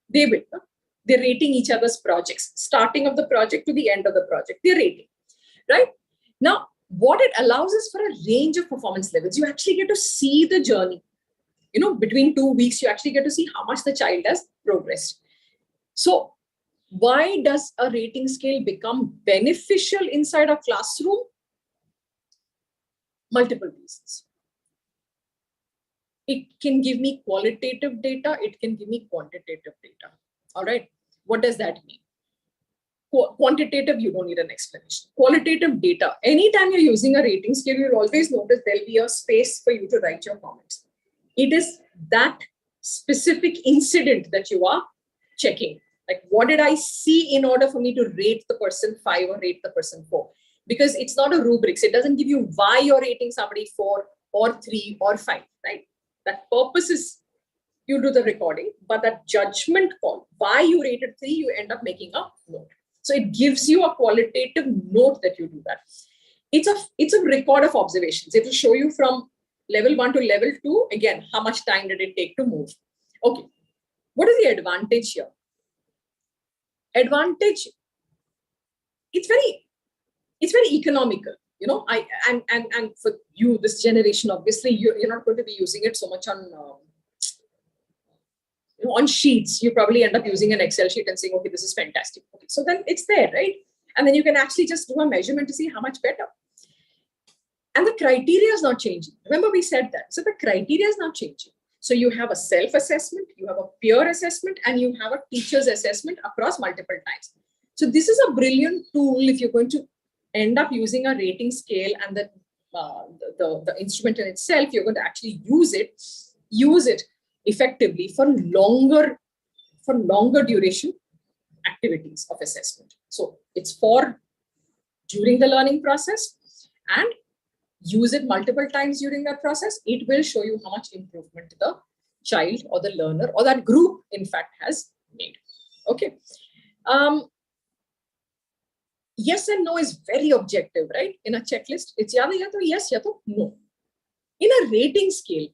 They're rating each other's projects, starting of the project to the end of the project. They're rating, right? Now, what it allows is for a range of performance levels. You actually get to see the journey. You know, between 2 weeks, you actually get to see how much the child has progressed. So why does a rating scale become beneficial inside a classroom? Multiple reasons. It can give me qualitative data. It can give me quantitative data. All right. What does that mean? Quantitative, you don't need an explanation. Qualitative data. Anytime you're using a rating scale, you'll always notice there'll be a space for you to write your comments. It is that specific incident that you are checking. Like, what did I see in order for me to rate the person 5 or rate the person 4? Because it's not a rubrics. It doesn't give you why you're rating somebody 4 or 3 or 5, right? That purpose is you do the recording, but that judgment call, why you rated 3, you end up making a note. So it gives you a qualitative note that you do that. It's a record of observations. It will show you from level 1 to level 2. Again, how much time did it take to move? Okay. What is the advantage here? Advantage, it's very economical. You know, and for you, this generation, obviously, you're not going to be using it so much on sheets. You probably end up using an Excel sheet and saying, okay, this is fantastic. Okay, so then it's there, right? And then you can actually just do a measurement to see how much better. And the criteria is not changing. Remember, we said that. So the criteria is not changing. So you have a self-assessment, you have a peer assessment, and you have a teacher's assessment across multiple times. So this is a brilliant tool if you're going to end up using a rating scale and the instrument in itself. You're going to actually use it effectively for longer duration activities of assessment. So it's for during the learning process, and use it multiple times during that process. It will show you how much improvement the child or the learner or that group, in fact, has made. Okay. Yes and no is very objective, right? In a checklist, it's ya to yes, ya to no. In a rating scale,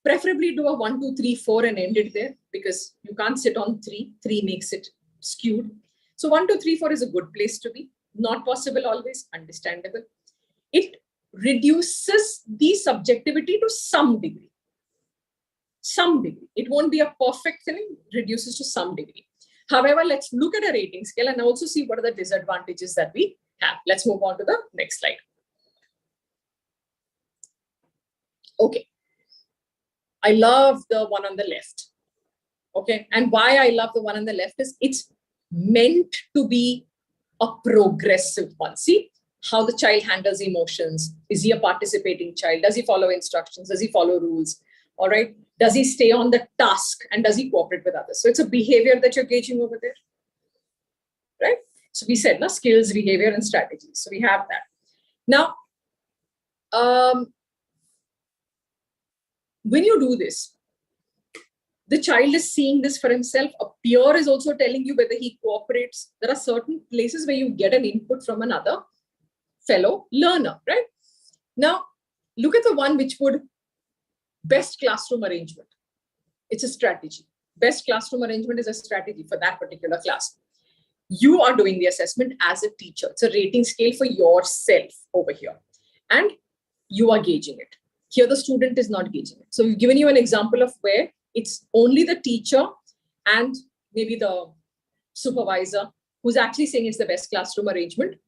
preferably do a 1, 2, 3, 4 and end it there, because you can't sit on 3. 3 makes it skewed. So 1, 2, 3, 4 is a good place to be. Not possible always, understandable. It reduces the subjectivity to some degree. Some degree. It won't be a perfect thing, reduces to some degree. However, let's look at a rating scale and also see what are the disadvantages that we have. Let's move on to the next slide. Okay. I love the one on the left. Okay. And why I love the one on the left is it's meant to be a progressive one. See how the child handles emotions. Is he a participating child? Does he follow instructions? Does he follow rules? All right. Does he stay on the task and does he cooperate with others? So it's a behavior that you're gauging over there. Right. So we said, skills, behavior, and strategies. So we have that. Now, when you do this, the child is seeing this for himself. A peer is also telling you whether he cooperates. There are certain places where you get an input from another fellow learner, right? Now, look at the one which would best classroom arrangement. It's a strategy. Best classroom arrangement is a strategy for that particular class. You are doing the assessment as a teacher. It's a rating scale for yourself over here. And you are gauging it. Here, the student is not gauging it. So we've given you an example of where it's only the teacher and maybe the supervisor who's actually saying it's the best classroom arrangement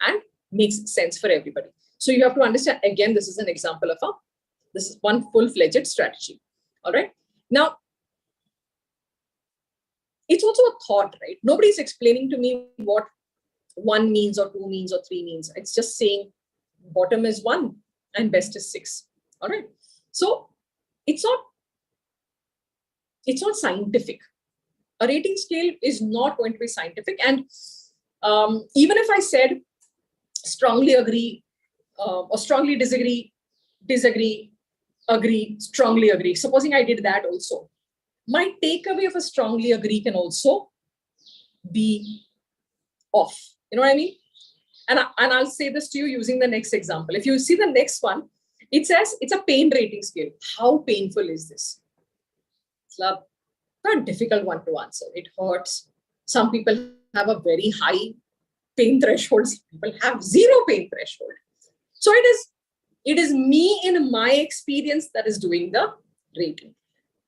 and makes sense for everybody. So you have to understand, again, this is an example of this is one full-fledged strategy. All right. Now, it's also a thought, right? Nobody's explaining to me what 1 means or 2 means or 3 means. It's just saying bottom is 1 and best is 6. All right. So it's not scientific. A rating scale is not going to be scientific. And even if I said strongly agree or strongly disagree, agree, strongly agree. Supposing I did that also, my takeaway of a strongly agree can also be off. You know what I mean? And I'll say this to you using the next example. If you see the next one, it says it's a pain rating scale. How painful is this? It's not a difficult one to answer. It hurts. Some people have a very high pain threshold. Some people have 0 pain threshold. So it is me in my experience that is doing the rating.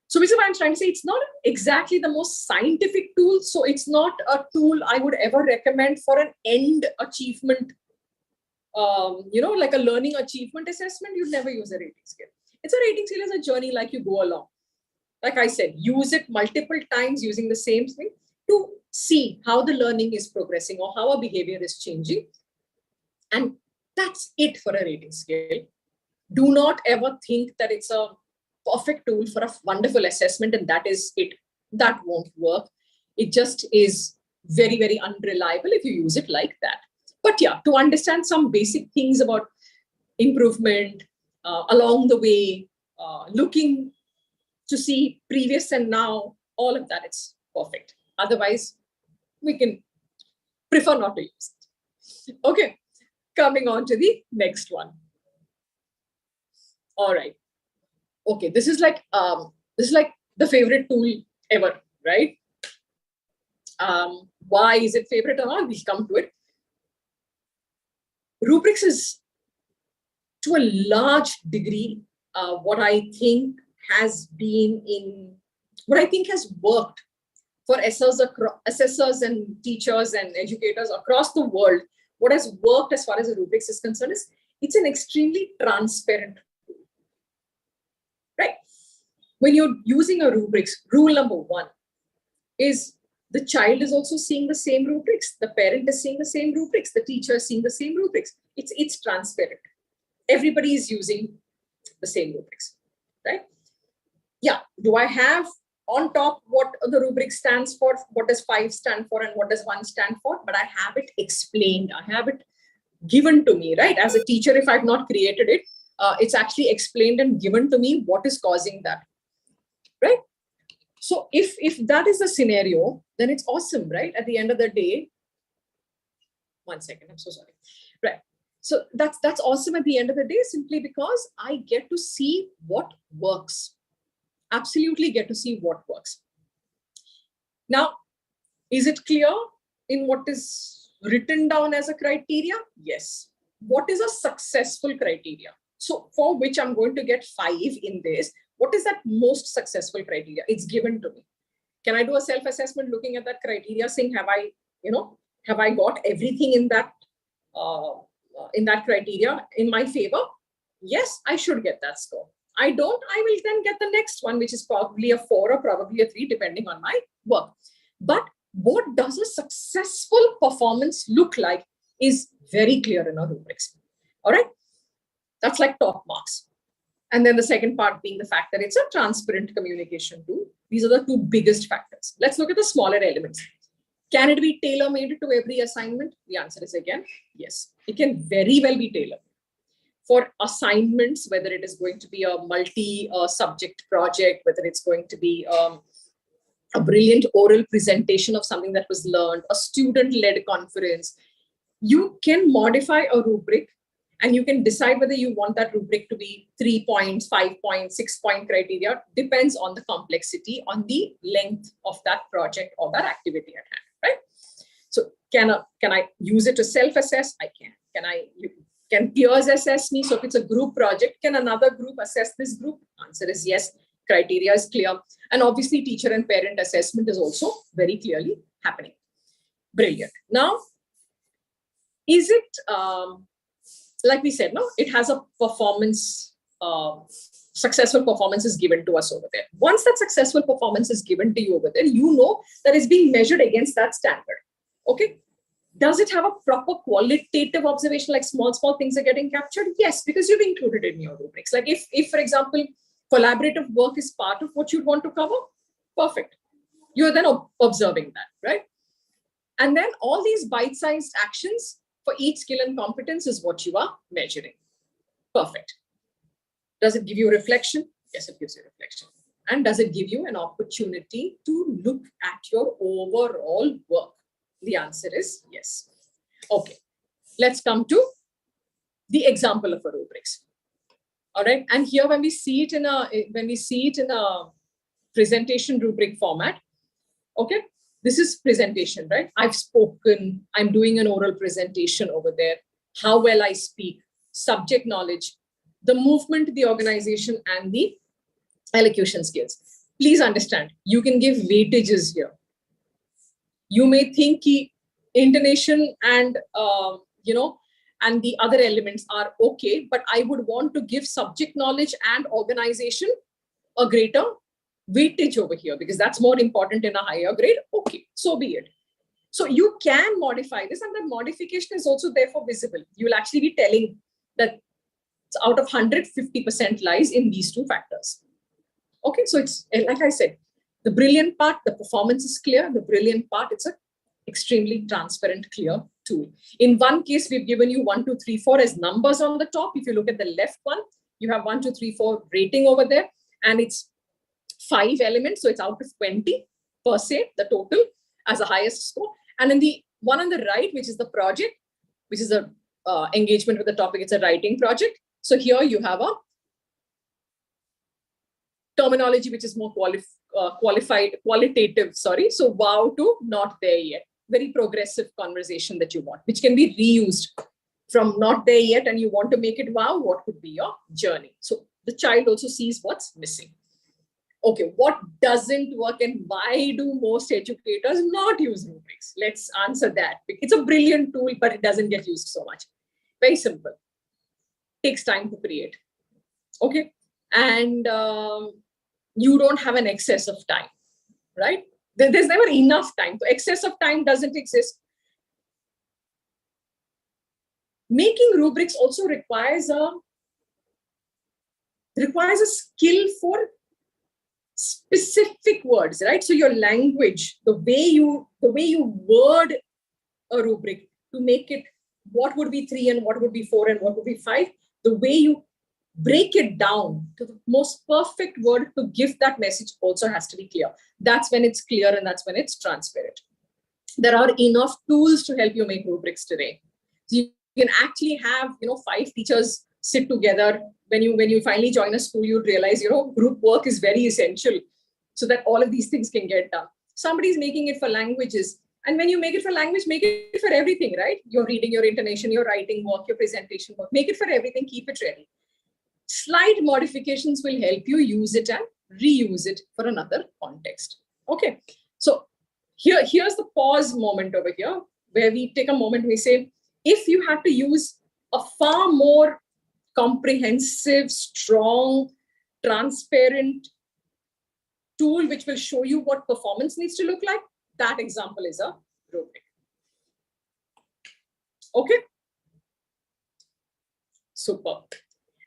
So which is why I'm trying to say it's not exactly the most scientific tool. So it's not a tool I would ever recommend for an end achievement, like a learning achievement assessment. You'd never use a rating scale. It's a rating scale as a journey, like you go along. Like I said, use it multiple times using the same thing to see how the learning is progressing or how a behavior is changing. And that's it for a rating scale. Do not ever think that it's a perfect tool for a wonderful assessment and that is it. That won't work. It just is very, very unreliable if you use it like that. But yeah, to understand some basic things about improvement along the way, looking to see previous and now, all of that, it's perfect. Otherwise, we can prefer not to use it. Okay, coming on to the next one. All right. Okay, this is like the favorite tool ever, right? Why is it favorite or not? We'll come to it. Rubrics is, to a large degree, what I think has worked for assessors and teachers and educators across the world. What has worked as far as the rubrics is concerned is it's an extremely transparent tool, right? When you're using a rubrics, rule number one is the child is also seeing the same rubrics, the parent is seeing the same rubrics, the teacher is seeing the same rubrics. It's transparent. Everybody is using the same rubrics, right? Yeah, do I have on top what the rubric stands for, what does 5 stand for, and what does 1 stand for? But I have it explained, I have it given to me, right? As a teacher, if I've not created it, it's actually explained and given to me what is causing that, right? So if that is the scenario, then it's awesome, right? At the end of the day, 1 second, I'm so sorry. Right. So that's awesome at the end of the day, simply because I get to see what works. Absolutely get to see what works. Now, is it clear in what is written down as a criteria? Yes. What is a successful criteria? So for which I'm going to get 5 in this. What is that most successful criteria? It's given to me. Can I do a self-assessment looking at that criteria, saying, have I got everything in that criteria in my favor? Yes, I should get that score. I don't, I will then get the next one, which is probably a 4 or probably a 3, depending on my work. But what does a successful performance look like is very clear in our rubrics. All right. That's like top marks. And then the second part being the fact that it's a transparent communication tool. These are the 2 biggest factors. Let's look at the smaller elements. Can it be tailor-made to every assignment? The answer is again, yes. It can very well be tailored. For assignments, whether it is going to be a multi-subject project, whether it's going to be a brilliant oral presentation of something that was learned, a student-led conference, you can modify a rubric and you can decide whether you want that rubric to be 3 points, 5 points, 6 point criteria. Depends on the complexity, on the length of that project or that activity at hand, right? So can I use it to self-assess? I can. Can peers assess me? So if it's a group project, can another group assess this group? Answer is yes. Criteria is clear. And obviously teacher and parent assessment is also very clearly happening. Brilliant. Now, is it, like we said, no, it has a performance, successful performance is given to us over there. Once that successful performance is given to you over there, you know that it's being measured against that standard. Okay. Does it have a proper qualitative observation, like small things are getting captured? Yes, because you've included it in your rubrics. Like if, for example, collaborative work is part of what you'd want to cover, perfect. You're then observing that, right? And then all these bite-sized actions for each skill and competence is what you are measuring. Perfect. Does it give you reflection? Yes, it gives you reflection. And does it give you an opportunity to look at your overall work? The answer is yes. Okay, let's come to the example of a rubrics. All right, and here when we see it in a presentation rubric format, okay, this is presentation, right? I've spoken, I'm doing an oral presentation over there. How well I speak, subject knowledge, the movement, the organization, and the elocution skills. Please understand, you can give weightages here. You may think intonation and and the other elements are okay, but I would want to give subject knowledge and organization a greater weightage over here because that's more important in a higher grade. Okay, so be it. So you can modify this, and that modification is also therefore visible. You will actually be telling that out of 100, 50% lies in these two factors. Okay, so it's like I said, the brilliant part, the performance is clear. The brilliant part, it's a extremely transparent, clear tool. In one case, we've given you 1, 2, 3, 4 as numbers on the top. If you look at the left one, you have 1, 2, 3, 4 rating over there, and it's 5 elements. So it's out of 20 per se, the total as the highest score. And then the one on the right, which is the project, which is a engagement with the topic, it's a writing project. So here you have a terminology which is more qualitative, sorry. So wow to not there yet. Very progressive conversation that you want, which can be reused from not there yet and you want to make it wow, what could be your journey? So the child also sees what's missing. Okay, what doesn't work and why do most educators not use rubrics? Let's answer that. It's a brilliant tool, but it doesn't get used so much. Very simple. Takes time to create. Okay, and you don't have an excess of time, right? There's never enough time. So excess of time doesn't exist. Making rubrics also requires a skill for specific words, right? So your language, the way you word a rubric to make it what would be 3 and what would be 4 and what would be 5, the way you break it down to the most perfect word to give that message also has to be clear. That's when it's clear and that's when it's transparent. There are enough tools to help you make rubrics today. So you can actually have 5 teachers sit together. When you finally join a school, you'd realize group work is very essential so that all of these things can get done. Somebody's making it for languages, and when you make it for language, make it for everything, right? Your reading, your intonation, your writing work, your presentation work, make it for everything. Keep it ready. Slight modifications will help you use it and reuse it for another context. Okay, so here's the pause moment over here where we take a moment and we say, if you had to use a far more comprehensive, strong, transparent tool which will show you what performance needs to look like, that example is a rubric. Okay, super.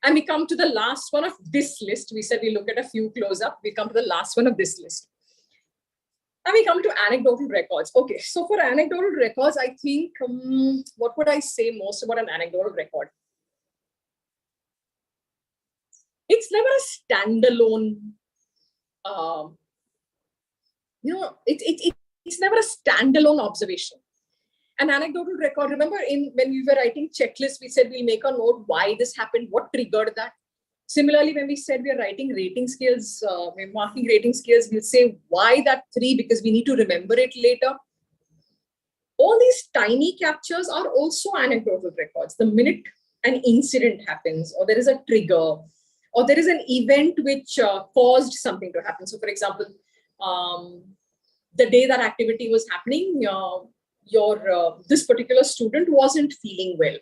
And we come to the last one of this list. We said we look at a few close up. We come to the last one of this list. And we come to anecdotal records. Okay, so for anecdotal records, I think, what would I say most about an anecdotal record? It's never a standalone, it's never a standalone observation. An anecdotal record, remember when we were writing checklists, we said we'll make a note why this happened, what triggered that. Similarly, when we said we are writing rating scales, we're marking rating scales, we'll say why that 3, because we need to remember it later. All these tiny captures are also anecdotal records. The minute an incident happens, or there is a trigger, or there is an event which caused something to happen. So for example, the day that activity was happening, this particular student wasn't feeling well.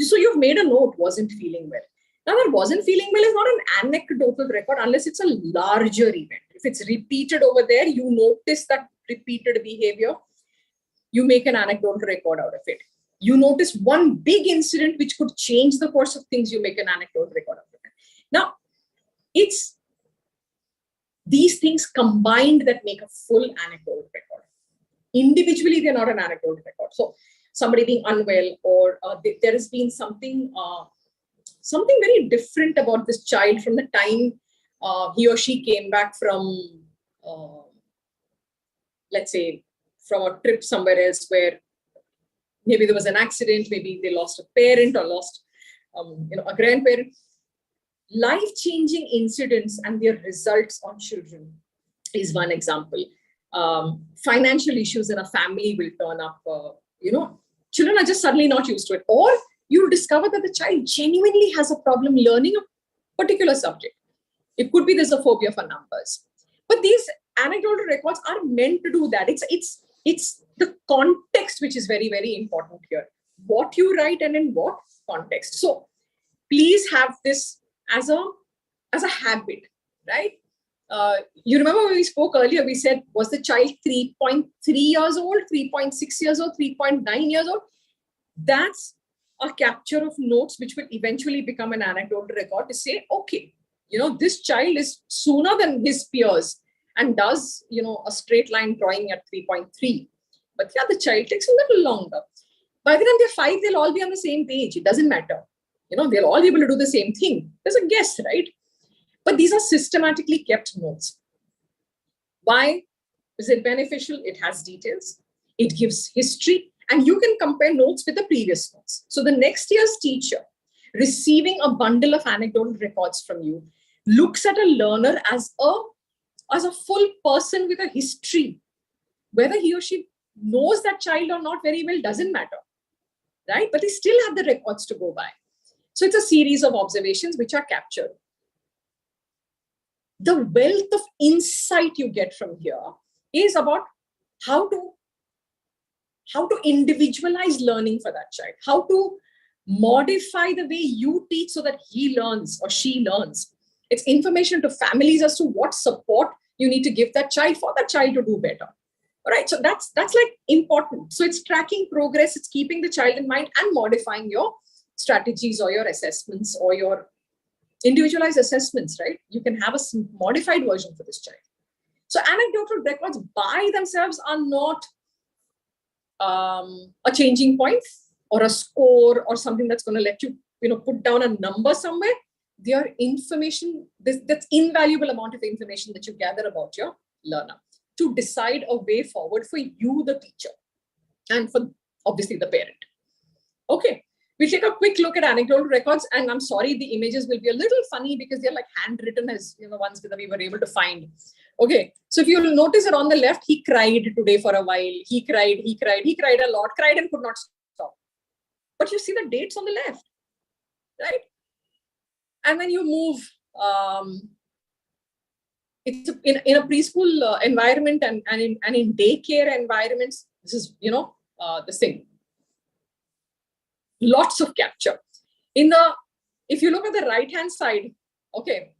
So you've made a note, wasn't feeling well. Now that wasn't feeling well is not an anecdotal record unless it's a larger event. If it's repeated over there, you notice that repeated behavior, you make an anecdotal record out of it. You notice one big incident which could change the course of things, you make an anecdotal record out of it. Now, it's these things combined that make a full anecdotal record. Individually, they're not an anecdotal record. So somebody being unwell, or there has been something very different about this child from the time he or she came back from, let's say, from a trip somewhere else where maybe there was an accident, maybe they lost a parent or lost a grandparent. Life-changing incidents and their results on children is one example. Financial issues in a family will turn up. Children are just suddenly not used to it. Or you discover that the child genuinely has a problem learning a particular subject. It could be there's a phobia for numbers. But these anecdotal records are meant to do that. It's the context which is very, very important here. what you write and in what context. So please have this as a habit, right? You remember when we spoke earlier, we said, was the child 3.3 years old, 3.6 years old, 3.9 years old? That's a capture of notes, which will eventually become an anecdotal record to say, okay, this child is sooner than his peers and does, a straight line drawing at 3.3. But yeah, the child takes a little longer. By the time they're 5, they'll all be on the same page. It doesn't matter. They'll all be able to do the same thing. There's a guess, right? But these are systematically kept notes. Why is it beneficial? It has details. It gives history. And you can compare notes with the previous notes. So the next year's teacher receiving a bundle of anecdotal records from you looks at a learner as a full person with a history. Whether he or she knows that child or not very well doesn't matter, right? But they still have the records to go by. So it's a series of observations which are captured. The wealth of insight you get from here is about how to individualize learning for that child, how to modify the way you teach so that he learns or she learns. It's information to families as to what support you need to give that child for that child to do better. All right, so that's like important. So it's tracking progress, it's keeping the child in mind and modifying your strategies or your assessments or your individualized assessments, right? You can have a modified version for this child. So anecdotal records by themselves are not a changing point or a score or something that's going to let you, put down a number somewhere. They are information, that's invaluable amount of information that you gather about your learner to decide a way forward for you, the teacher, and for obviously the parent. Okay, we'll take a quick look at anecdotal records, and I'm sorry, the images will be a little funny because they're like handwritten as ones that we were able to find. Okay, so if you'll notice that on the left, he cried today for a while. He cried a lot, cried and could not stop. But you see the dates on the left, right? And then you move. It's in a preschool environment and in daycare environments. This is the thing. Lots of capture. If you look at the right hand side, okay,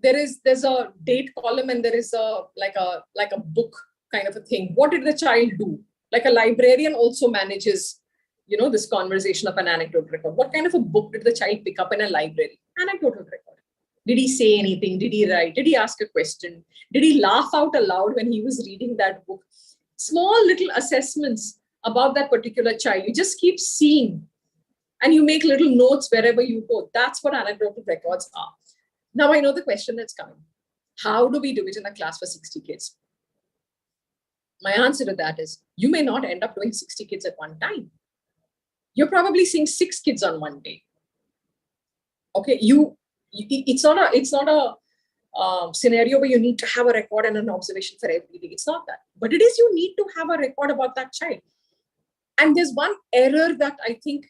there's a date column and there is like a book kind of a thing. What did the child do? Like a librarian also manages this conversation of an anecdotal record. What kind of a book did the child pick up in a library? Anecdotal record. Did he say anything? Did he write? Did he ask a question? Did he laugh out aloud when he was reading that book? Small little assessments about that particular child. You just keep seeing and you make little notes wherever you go. That's what anecdotal records are. Now I know the question that's coming. How do we do it in a class for 60 kids? My answer to that is, you may not end up doing 60 kids at one time. You're probably seeing 6 kids on one day. Okay, it's not a scenario where you need to have a record and an observation for everything. It's not that. But it is, you need to have a record about that child. And there's one error that I think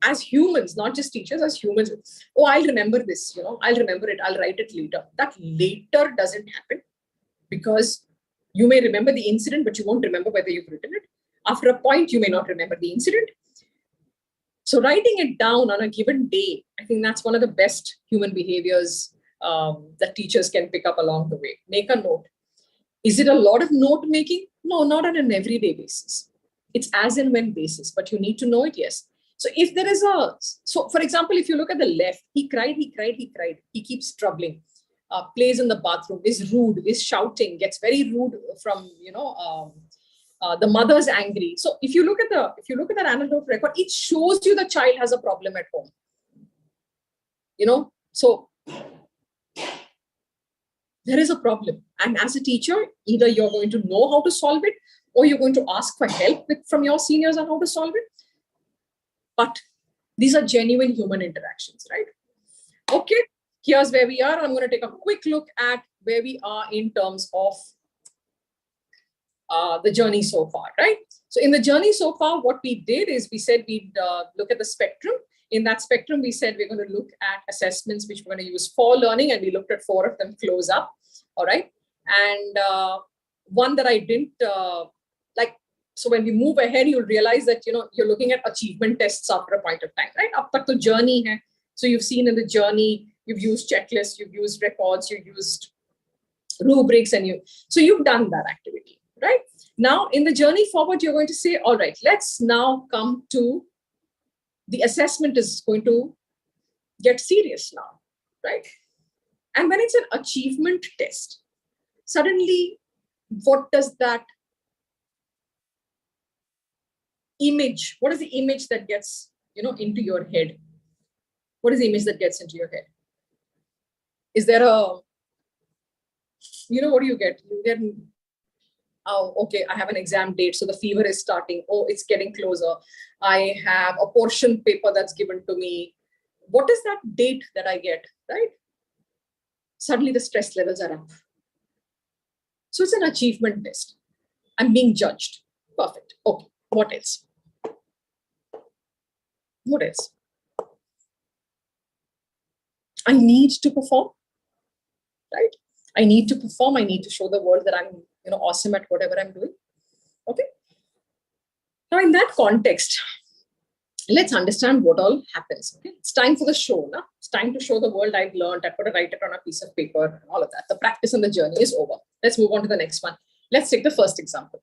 as humans, not just teachers, as humans, I'll remember this, I'll remember it, I'll write it later. That later doesn't happen because you may remember the incident, but you won't remember whether you've written it. After a point, you may not remember the incident. So writing it down on a given day, I think that's one of the best human behaviors that teachers can pick up along the way. Make a note. Is it a lot of note making? No, not on an everyday basis. It's as and when basis, but you need to know it, yes. So if there is so for example, if you look at the left, he cried, he keeps troubling, plays in the bathroom, is rude, is shouting, gets very rude from, the mother's angry. So if you look at that anecdotal record, it shows you the child has a problem at home. So there is a problem. And as a teacher, either you're going to know how to solve it or you're going to ask for help from your seniors on how to solve it. But these are genuine human interactions, right? Okay, here's where we are. I'm going to take a quick look at where we are in terms of the journey so far, right? So in the journey so far, what we did is we said we'd look at the spectrum. In that spectrum, we said we're going to look at assessments which we're going to use for learning, and we looked at 4 of them close up, all right? And one that I didn't, So when we move ahead, you'll realize that, you're looking at achievement tests after a point of time, right? Up tak to journey hai. So you've seen in the journey, you've used checklists, you've used records, you've used rubrics, and so you've done that activity, right? Now in the journey forward, you're going to say, all right, let's now come to the assessment is going to get serious now, right? And when it's an achievement test, suddenly, what does that image, what is the image that gets, into your head? What is the image that gets into your head? Is there a, what do you get? You get, oh, okay, I have an exam date, so the fever is starting. Oh, it's getting closer. I have a portion paper that's given to me. What is that date that I get, right? Suddenly the stress levels are up. So it's an achievement test. I'm being judged. Perfect. Okay, what else? What else? I need to perform, right? I need to perform. I need to show the world that I'm, awesome at whatever I'm doing. Okay. Now, in that context, let's understand what all happens. Okay? It's time for the show. No? It's time to show the world I've learned. I've got to write it on a piece of paper, all of that. The practice and the journey is over. Let's move on to the next one. Let's take the first example.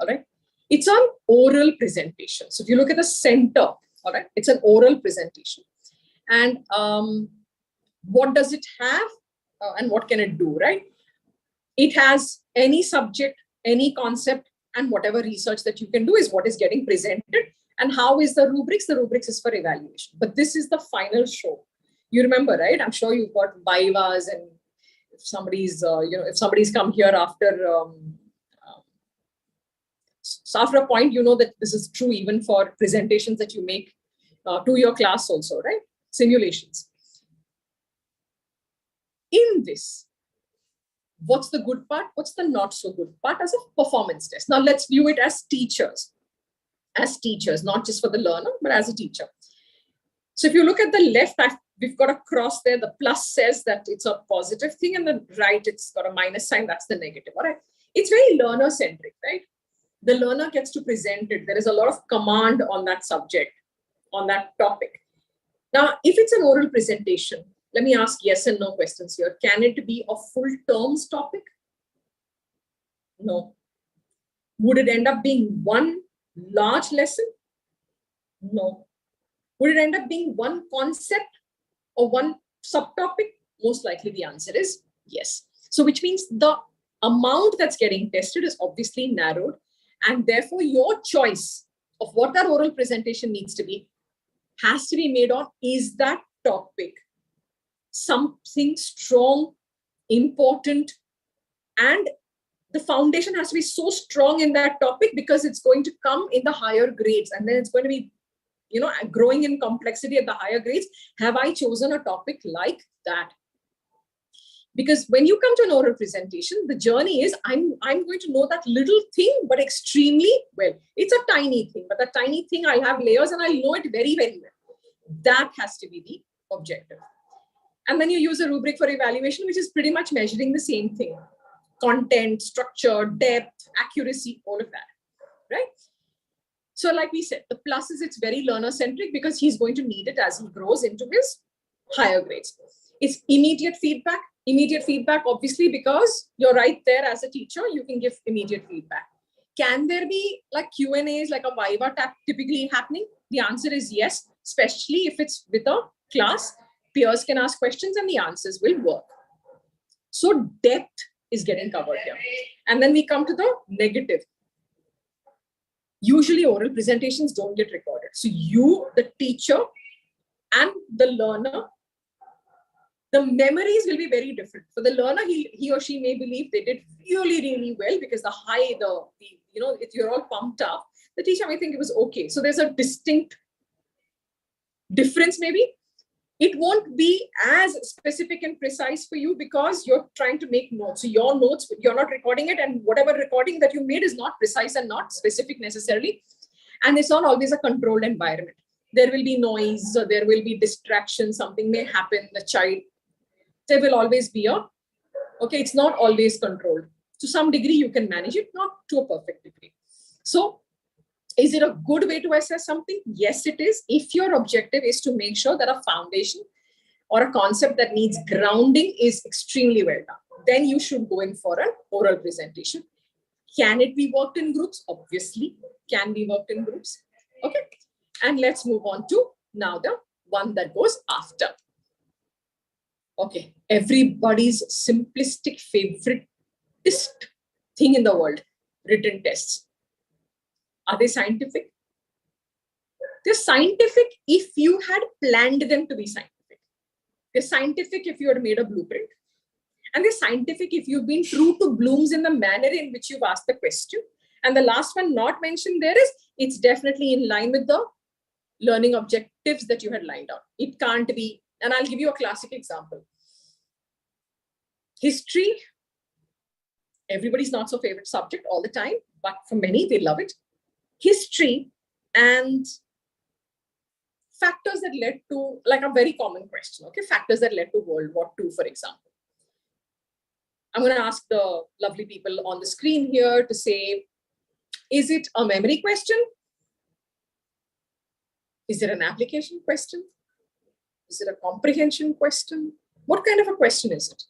All right. It's an oral presentation. So if you look at the center, all right, it's an oral presentation. And what does it have and what can it do, right? It has any subject, any concept, and whatever research that you can do is what is getting presented. And how is the rubrics? The rubrics is for evaluation. But this is the final show. You remember, right? I'm sure you've got vivas, and if somebody's, if somebody's come here after, so after a point, you know that this is true even for presentations that you make to your class also, right? Simulations. In this, what's the good part? What's the not so good part as a performance test? Now let's view it as teachers, not just for the learner, but as a teacher. So if you look at the left, we've got a cross there. The plus says that it's a positive thing, and the right, it's got a minus sign. That's the negative. All right. It's very learner centric, right? The learner gets to present it. There is a lot of command on that subject, on that topic. Now, if it's an oral presentation, let me ask yes and no questions here. Can it be a full terms topic? No. Would it end up being one large lesson? No. Would it end up being one concept or one subtopic? Most likely the answer is yes. So which means the amount that's getting tested is obviously narrowed, and therefore your choice of what that oral presentation needs to be has to be made on, is that topic something strong, important, and the foundation has to be so strong in that topic because it's going to come in the higher grades, and then it's going to be, growing in complexity at the higher grades. Have I chosen a topic like that? Because when you come to an oral presentation, the journey is I'm going to know that little thing, but extremely well. It's a tiny thing, but that tiny thing, I'll have layers and I'll know it very, very well. That has to be the objective. And then you use a rubric for evaluation, which is pretty much measuring the same thing. Content, structure, depth, accuracy, all of that, right? So like we said, the plus is it's very learner-centric because he's going to need it as he grows into his higher grades. It's immediate feedback. Immediate feedback, obviously, because you're right there as a teacher, you can give immediate feedback. Can there be like Q&As, like a Viva tap typically happening? The answer is yes, especially if it's with a class. Peers can ask questions and the answers will work. So depth is getting covered here. And then we come to the negative. Usually oral presentations don't get recorded. So you, the teacher, and the learner, the memories will be very different. For the learner, he or she may believe they did really, really well because if you're all pumped up. The teacher may think it was okay. So there's a distinct difference maybe. It won't be as specific and precise for you because you're trying to make notes. So your notes, you're not recording it, and whatever recording that you made is not precise and not specific necessarily. And it's not always a controlled environment. There will be noise, or there will be distraction, something may happen, the child. There will always be it's not always controlled. To some degree, you can manage it, not to a perfect degree. So Is it a good way to assess something? Yes, it is. If your objective is to make sure that a foundation or a concept that needs grounding is extremely well done, then you should go in for an oral presentation. Can it be worked in groups? Obviously, can be worked in groups. Okay. And let's move on to now the one that goes after. Okay. Everybody's simplistic favoriteest thing in the world, written tests. Are they scientific? They're scientific if you had planned them to be scientific. They're scientific if you had made a blueprint. And they're scientific if you've been true to Bloom's in the manner in which you've asked the question. And the last one not mentioned there is, it's definitely in line with the learning objectives that you had lined out. It can't be, and I'll give you a classic example. History, everybody's not so favorite subject all the time, but for many, they love it. History and factors that led to, like a very common question, okay? Factors that led to World War II, for example. I'm going to ask the lovely people on the screen here to say, is it a memory question? Is it an application question? Is it a comprehension question? What kind of a question is it?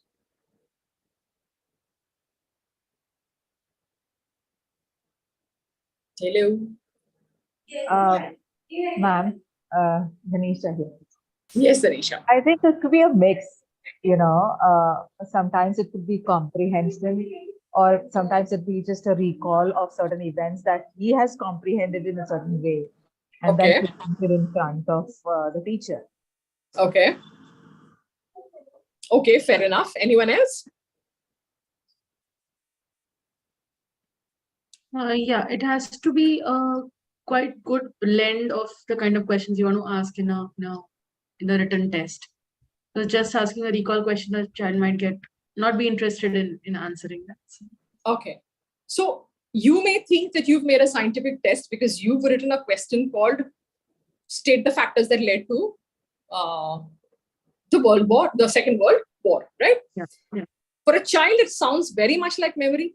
Hello. Ma'am, Ganesha here. Yes, Anisha. I think it could be a mix, sometimes it could be comprehension, or sometimes it be just a recall of certain events that he has comprehended in a certain way and Okay. then presented in front of the teacher. Okay. Okay, fair enough. Anyone else? Yeah, it has to be a quite good blend of the kind of questions you want to ask in the written test. So just asking a recall question, the child might not be interested in answering that. So. Okay. So you may think that you've made a scientific test because you've written a question called state the factors that led to the Second World War, right? Yeah. For a child, it sounds very much like memory,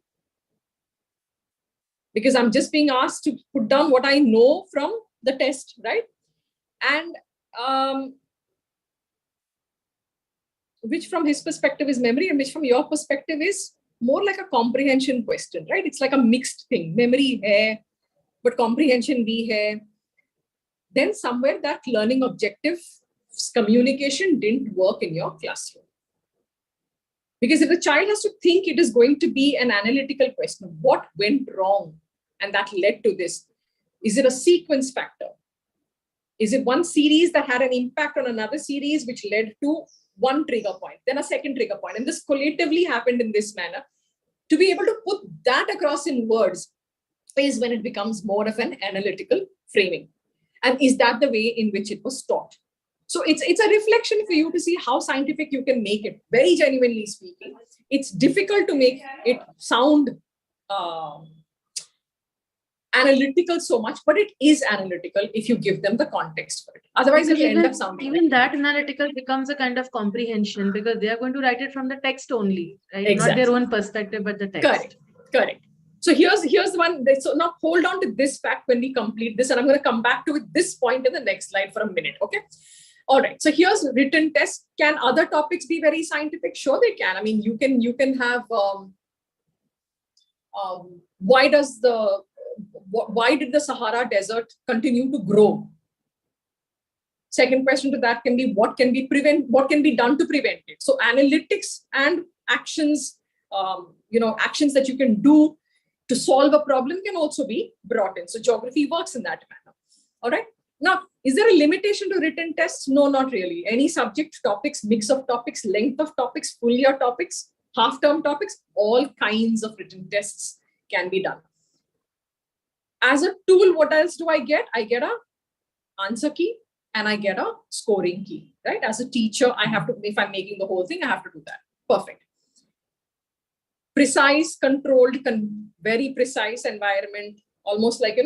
because I'm just being asked to put down what I know from the test, right? And which from his perspective is memory and which from your perspective is more like a comprehension question, right? It's like a mixed thing. Memory hai, but comprehension bhi hai. Then somewhere that learning objective communication didn't work in your classroom. Because if the child has to think it is going to be an analytical question, what went wrong and that led to this? Is it a sequence factor? Is it one series that had an impact on another series which led to one trigger point, then a second trigger point? And this collectively happened in this manner. To be able to put that across in words is when it becomes more of an analytical framing. And is that the way in which it was taught? So it's a reflection for you to see how scientific you can make it, very genuinely speaking. It's difficult to make it sound analytical so much, but it is analytical if you give them the context for it. Otherwise, it will end up sounding even that analytical becomes a kind of comprehension, because they are going to write it from the text only, right? Exactly. Not their own perspective, but the text. Correct. So here's the one. So now hold on to this fact when we complete this, and I'm going to come back to this point in the next slide for a minute. Okay. All right. So here's written test. Can other topics be very scientific? Sure, they can. I mean, you can have why did the Sahara Desert continue to grow? Second question to that can be what can be done to prevent it? So analytics and actions, actions that you can do to solve a problem can also be brought in. So geography works in that manner. All right. Now, is there a limitation to written tests? No, not really. Any subject, topics, mix of topics, length of topics, full year topics, half-term topics, all kinds of written tests can be done. As a tool, what else do I get? I get a answer key and I get a scoring key, right? As a teacher, I have to, if I'm making the whole thing, I have to do that. Perfect. Precise, controlled, very precise environment, almost like,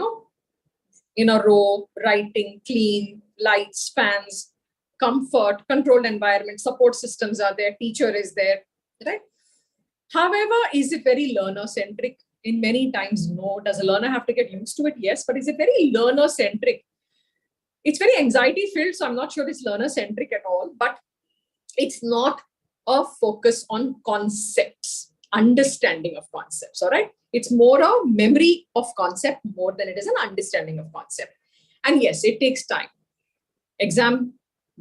in a row, writing, clean, lights, fans, comfort, controlled environment, support systems are there, teacher is there, right? However, is it very learner-centric? In many times, no. Does a learner have to get used to it? Yes. But is it very learner-centric? It's very anxiety-filled, so I'm not sure it's learner-centric at all. But it's not a focus on concepts, understanding of concepts, all right? It's more a memory of concept more than it is an understanding of concept. And yes, it takes time. Exam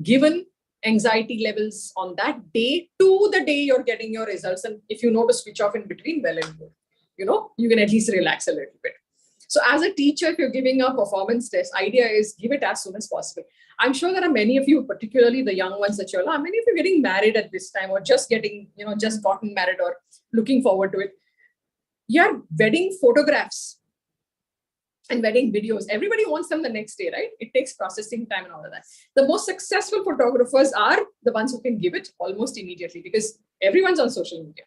given, anxiety levels on that day to the day you're getting your results. And if you know to switch off in between, well and good. You can at least relax a little bit. So as a teacher, if you're giving a performance test, idea is give it as soon as possible. I'm sure there are many of you, particularly the young ones that you're, many of you getting married at this time or just getting, just gotten married or looking forward to it. Your wedding photographs and wedding videos, everybody wants them the next day, right? It takes processing time and all of that. The most successful photographers are the ones who can give it almost immediately because everyone's on social media.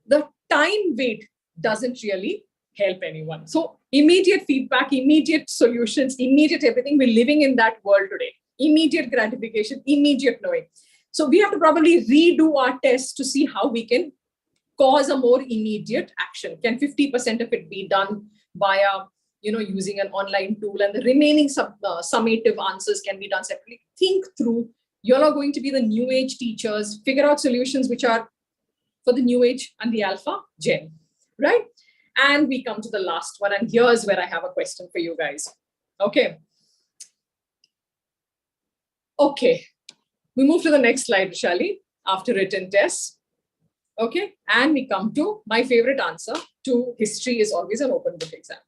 The time wait doesn't really help anyone. So immediate feedback, immediate solutions, immediate everything. We're living in that world today. Immediate gratification, immediate knowing. So we have to probably redo our tests to see how we can cause a more immediate action. Can 50% of it be done via, using an online tool, and the remaining summative answers can be done separately? Think through. You're all going to be the new age teachers. Figure out solutions which are for the new age and the alpha gen, right? And we come to the last one. And here's where I have a question for you guys. Okay. Okay. We move to the next slide, Shali, after written tests. Okay. And we come to my favorite answer to history is always an open book exam.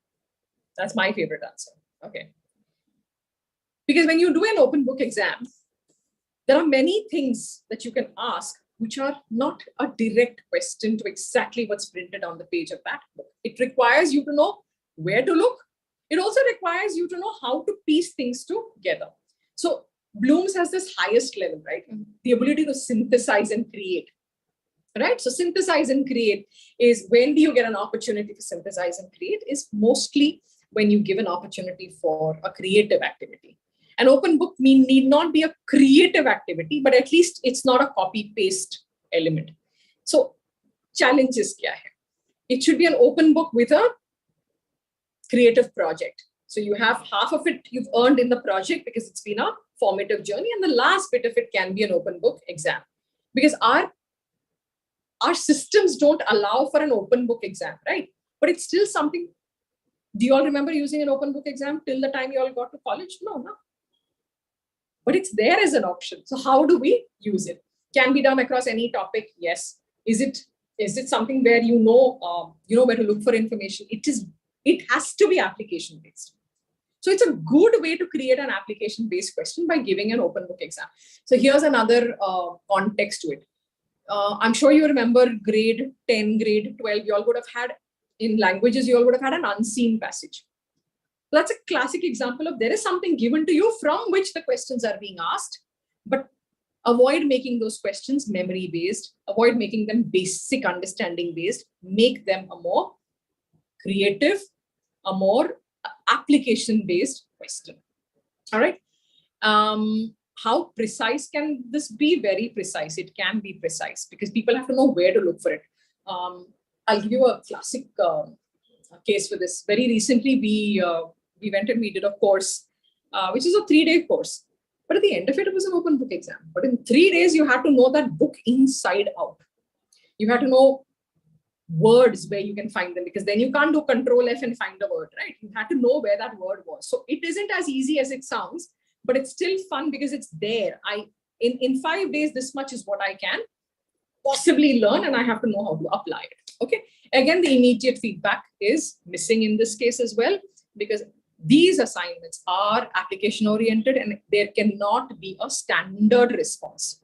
That's my favorite answer. Okay. Because when you do an open book exam, there are many things that you can ask which are not a direct question to exactly what's printed on the page of that book. It requires you to know where to look. It also requires you to know how to piece things together. So Bloom's has this highest level, right? The ability to synthesize and create, right? So synthesize and create is when do you get an opportunity to synthesize and create is mostly when you give an opportunity for a creative activity. An open book need not be a creative activity, but at least it's not a copy-paste element. So challenges kya hai? It should be an open book with a creative project. So you have half of it you've earned in the project because it's been a formative journey, and the last bit of it can be an open book exam. Because our systems don't allow for an open book exam, right? But it's still something. Do you all remember using an open book exam till the time you all got to college? No. But it's there as an option. So how do we use it? Can be done across any topic. Yes. Is it something where you know where to look for information? It has to be application based. So it's a good way to create an application based question by giving an open book exam. So here's another context to it. I'm sure you remember grade 10, grade 12, you all would have had in languages, you all would have had an unseen passage. That's a classic example of there is something given to you from which the questions are being asked, but avoid making those questions memory-based, avoid making them basic understanding-based, make them a more creative, a more application-based question. All right. How precise can this be? Very precise. It can be precise because people have to know where to look for it. I'll give you a classic case for this. Very recently, we went and we did a course, which is a 3-day course. But at the end of it, it was an open book exam. But in 3 days, you had to know that book inside out. You had to know words where you can find them, because then you can't do Control F and find the word, right? You had to know where that word was. So it isn't as easy as it sounds, but it's still fun because it's there. In 5 days, this much is what I can possibly learn, and I have to know how to apply it. Okay. Again, the immediate feedback is missing in this case as well, because these assignments are application oriented and there cannot be a standard response.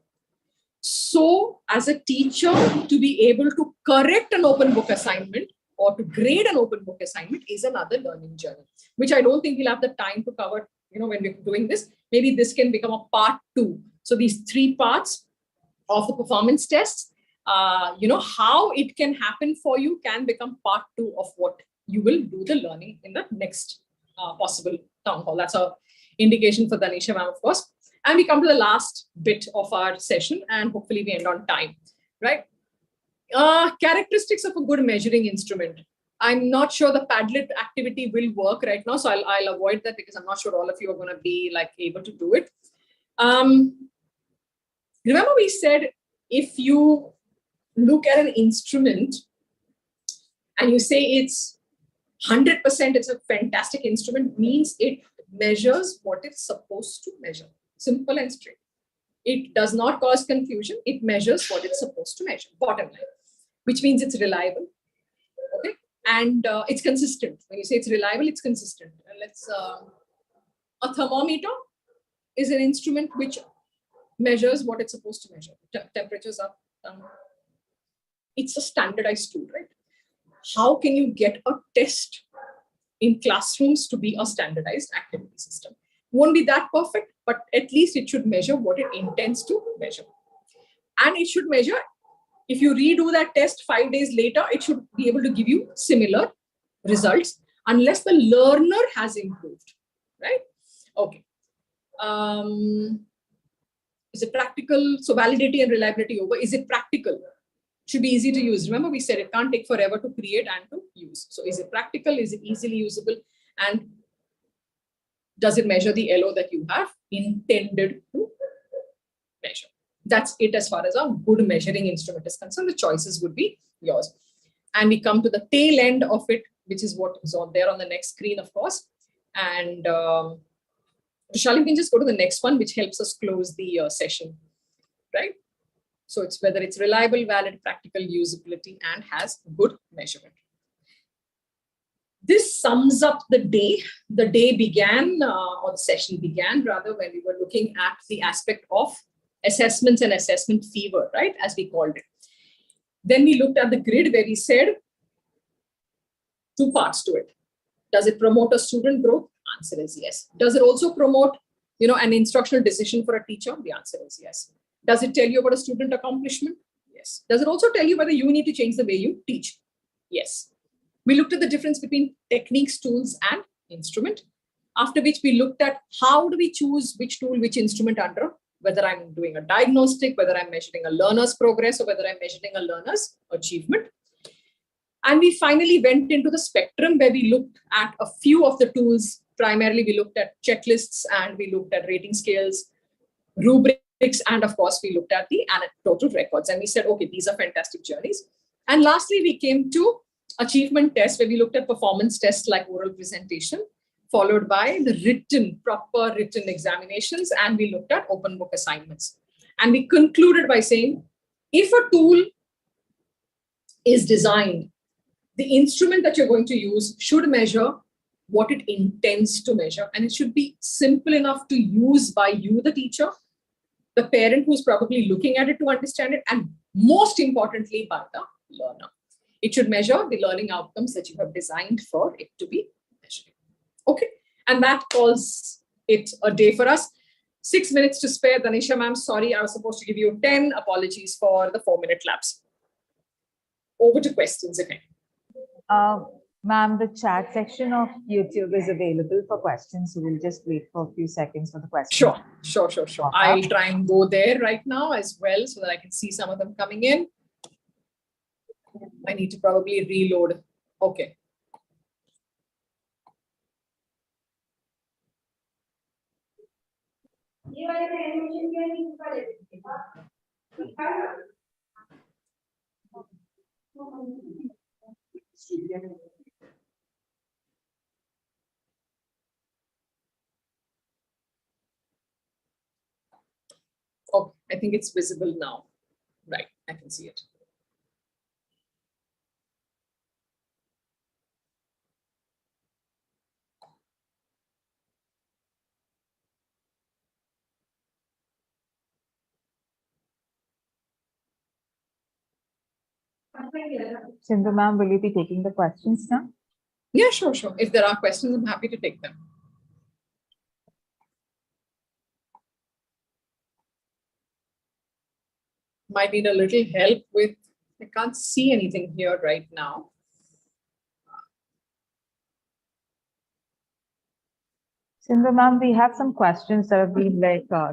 So as a teacher, to be able to correct an open book assignment or to grade an open book assignment is another learning journey, which I don't think we'll have the time to cover, when we're doing this. Maybe this can become a part 2. So these 3 parts of the performance tests, how it can happen for you can become part 2 of what you will do the learning in the next possible town hall. That's an indication for Danisha ma'am, of course. And we come to the last bit of our session, and hopefully we end on time, right? Characteristics of a good measuring instrument. I'm not sure the Padlet activity will work right now, so I'll avoid that because I'm not sure all of you are going to be like able to do it. Remember we said if you look at an instrument and you say it's 100%, it's a fantastic instrument, means it measures what it's supposed to measure. Simple and straight. It does not cause confusion. It measures what it's supposed to measure, bottom line, which means it's reliable. Okay. And it's consistent. When you say it's reliable, it's consistent. A thermometer is an instrument which measures what it's supposed to measure. Temperatures up, down. It's a standardized tool, right? How can you get a test in classrooms to be a standardized activity system? Won't be that perfect, but at least it should measure what it intends to measure. And it should measure, if you redo that test 5 days later, it should be able to give you similar results unless the learner has improved, right? Okay. Is it practical? So validity and reliability over. Is it practical? Should be easy to use. Remember, we said it can't take forever to create and to use. So is it practical? Is it easily usable? And does it measure the LO that you have intended to measure? That's it as far as a good measuring instrument is concerned. The choices would be yours. And we come to the tail end of it, which is what is on there on the next screen, of course. And Vishal, you can just go to the next one, which helps us close the session, right? So it's whether it's reliable, valid, practical, usability, and has good measurement. This sums up the day. The day began, or the session began rather, when we were looking at the aspect of assessments and assessment fever, right, as we called it. Then we looked at the grid where we said 2 parts to it. Does it promote a student growth? Answer is yes. Does it also promote, an instructional decision for a teacher? The answer is yes. Does it tell you about a student accomplishment? Yes. Does it also tell you whether you need to change the way you teach? Yes. We looked at the difference between techniques, tools, and instrument. After which we looked at how do we choose which tool, which instrument under, whether I'm doing a diagnostic, whether I'm measuring a learner's progress, or whether I'm measuring a learner's achievement. And we finally went into the spectrum where we looked at a few of the tools. Primarily, we looked at checklists and we looked at rating scales, rubrics, and of course, we looked at the anecdotal records. And we said, okay, these are fantastic journeys. And lastly, we came to achievement tests where we looked at performance tests like oral presentation, followed by the proper written examinations. And we looked at open book assignments. And we concluded by saying, if a tool is designed, the instrument that you're going to use should measure what it intends to measure. And it should be simple enough to use by you, the teacher, the parent who's probably looking at it to understand it, and most importantly, by the learner. It should measure the learning outcomes that you have designed for it to be measuring. Okay. And that calls it a day for us. 6 minutes to spare. Danisha ma'am, sorry, I was supposed to give you 10. Apologies for the 4-minute lapse. Over to questions again. Ma'am, the chat section of YouTube is available for questions. So we'll just wait for a few seconds for the questions. Sure. I'll try and go there right now as well so that I can see some of them coming in. I need to probably reload. Okay. Oh, I think it's visible now. Right, I can see it. Sindhu ma'am, will you be taking the questions now? Yeah, sure. If there are questions, I'm happy to take them. Might need a little help with, I can't see anything here right now. Sindhu ma'am, we have some questions that have been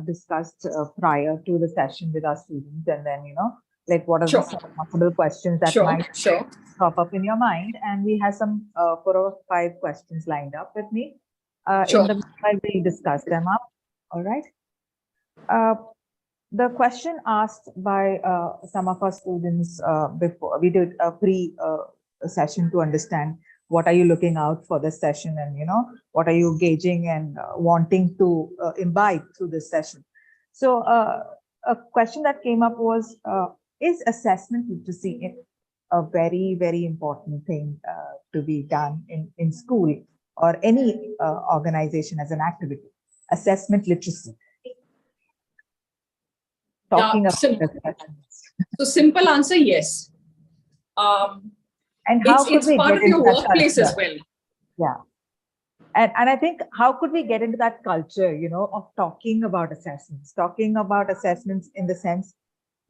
discussed prior to the session with our students, and then like what are Sure. the possible questions that might pop up in your mind. And we have some 4 or 5 questions lined up with me. In the meanwhile, we'll discuss them up. All right. The question asked by some of our students before we did a pre-session to understand what are you looking out for this session, and what are you gauging and wanting to imbibe through this session. So a question that came up was, is assessment literacy a very, very important thing to be done in school or any organization as an activity? Assessment literacy. Talking about assessments. So simple answer, yes. And how could it's we part get of your into that workplace culture? as well. Yeah. And I think, how could we get into that culture, of talking about assessments in the sense,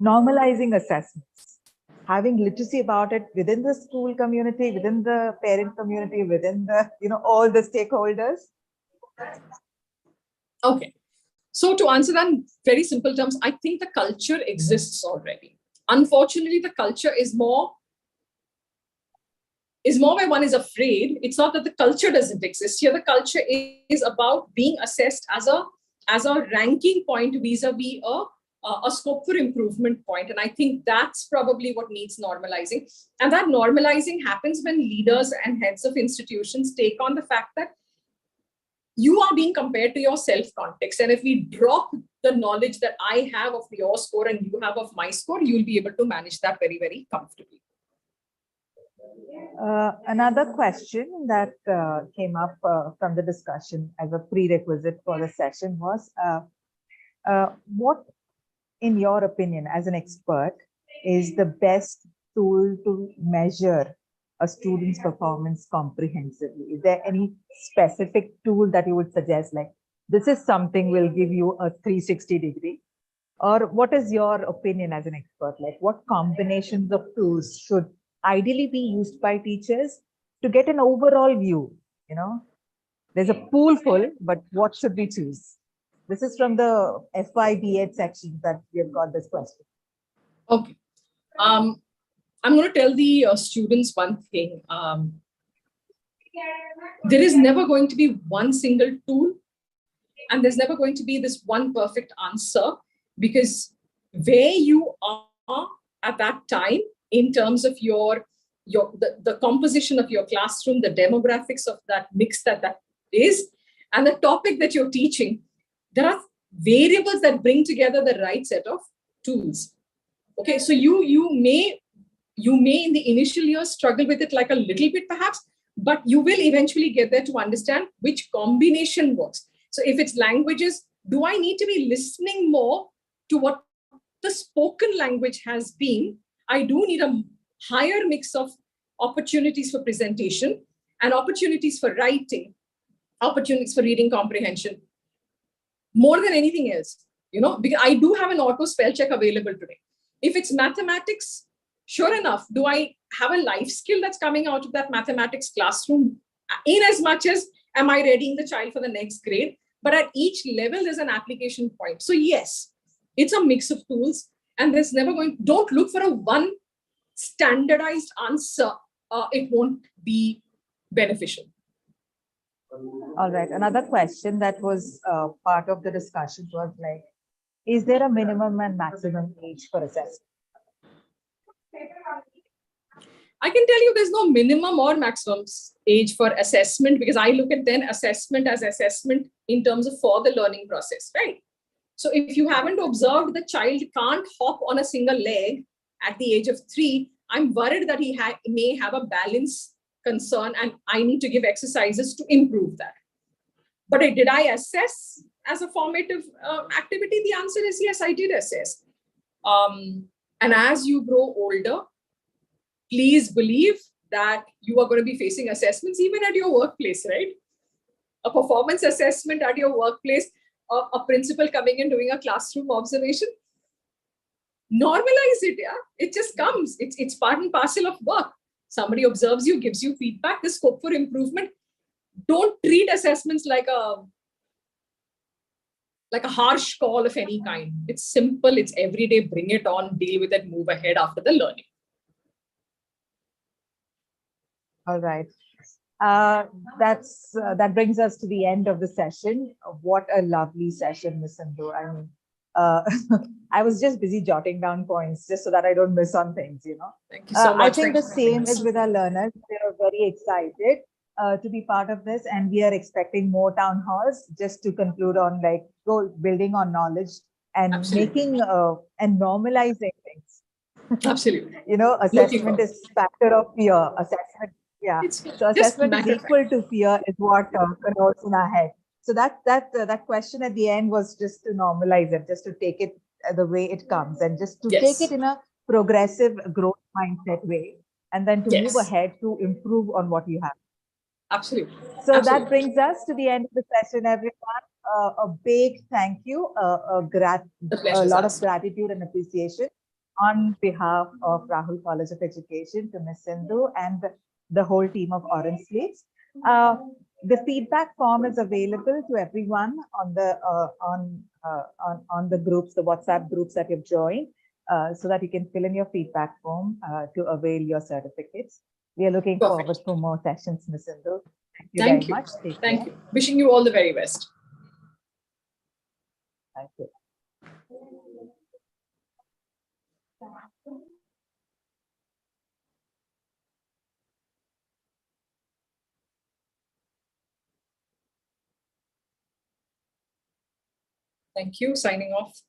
normalizing assessments, having literacy about it within the school community, within the parent community, within the, all the stakeholders? Okay. So to answer that in very simple terms, I think the culture exists already. Unfortunately, the culture is more where one is afraid. It's not that the culture doesn't exist. Here, the culture is about being assessed as a ranking point vis-a-vis a scope for improvement point. And I think that's probably what needs normalizing. And that normalizing happens when leaders and heads of institutions take on the fact that you are being compared to your self-context. And if we drop the knowledge that I have of your score and you have of my score, you'll be able to manage that very, very comfortably. Another question that came up from the discussion as a prerequisite for the session was, what, in your opinion, as an expert, is the best tool to measure a student's performance comprehensively? Is there any specific tool that you would suggest, like this is something will give you a 360 degree? Or what is your opinion as an expert? Like, what combinations of tools should ideally be used by teachers to get an overall view? There's a pool full, but what should we choose? This is from the FY/B.Ed section that we have got this question. Okay. I'm going to tell the students one thing. There is never going to be one single tool, and there's never going to be this one perfect answer, because where you are at that time in terms of the composition of your classroom, the demographics of that mix that is, and the topic that you're teaching, there are variables that bring together the right set of tools. Okay, so you may in the initial years struggle with it like a little bit perhaps, but you will eventually get there to understand which combination works. So if it's languages, do I need to be listening more to what the spoken language has been? I do need a higher mix of opportunities for presentation and opportunities for writing, opportunities for reading comprehension, more than anything else, because I do have an auto spell check available today. If it's mathematics, sure enough, do I have a life skill that's coming out of that mathematics classroom? In as much as am I readying the child for the next grade? But at each level, there's an application point. So yes, it's a mix of tools, and there's don't look for a one standardized answer. It won't be beneficial. All right. Another question that was part of the discussion was like, is there a minimum and maximum age for assessment? I can tell you there's no minimum or maximum age for assessment, because I look at then assessment as assessment in terms of for the learning process, right? So if you haven't observed the child can't hop on a single leg at the age of 3, I'm worried that he may have a balance concern, and I need to give exercises to improve that. But did I assess as a formative activity? The answer is yes, I did assess. And as you grow older, please believe that you are going to be facing assessments even at your workplace, right? A performance assessment at your workplace, a principal coming in doing a classroom observation. Normalize it, yeah? It just comes. It's part and parcel of work. Somebody observes you, gives you feedback, the scope for improvement. Don't treat assessments like like a harsh call of any kind. It's simple, it's everyday, bring it on, deal with it, move ahead after the learning. All right. That brings us to the end of the session. What a lovely session, Ms. Sindhu. I mean, uh, I was just busy jotting down points just so that I don't miss on things, you know. Thank you so I much. think the same is with our learners. They are very excited to be part of this, and we are expecting more town halls just to conclude on like building on knowledge and Absolutely. making and normalizing things. Absolutely. You know, assessment is factor of fear. Assessment, yeah. It's So just assessment is matter of fact. equal to fear is what connotes in our head. So that question at the end was just to normalize it, just to take it the way it comes, and just to take Yes. it in a progressive growth mindset way, and then to move Yes. ahead to improve on what you have. Absolutely. So Absolutely. that brings us to the end of the session, everyone. A big thank you, The pleasure a is lot of ours. gratitude and appreciation on behalf of Rahul College of Education to Ms. Sindhu and the whole team of Orange Slates. The feedback form is available to everyone on the groups, the WhatsApp groups that you've joined, so that you can fill in your feedback form to avail your certificates. We are looking Perfect. forward for more sessions, Ms. Sindhu. Thank you Thank very you. much. Take Thank care. you. Wishing you all the very best. Thank you. Thank you. Signing off.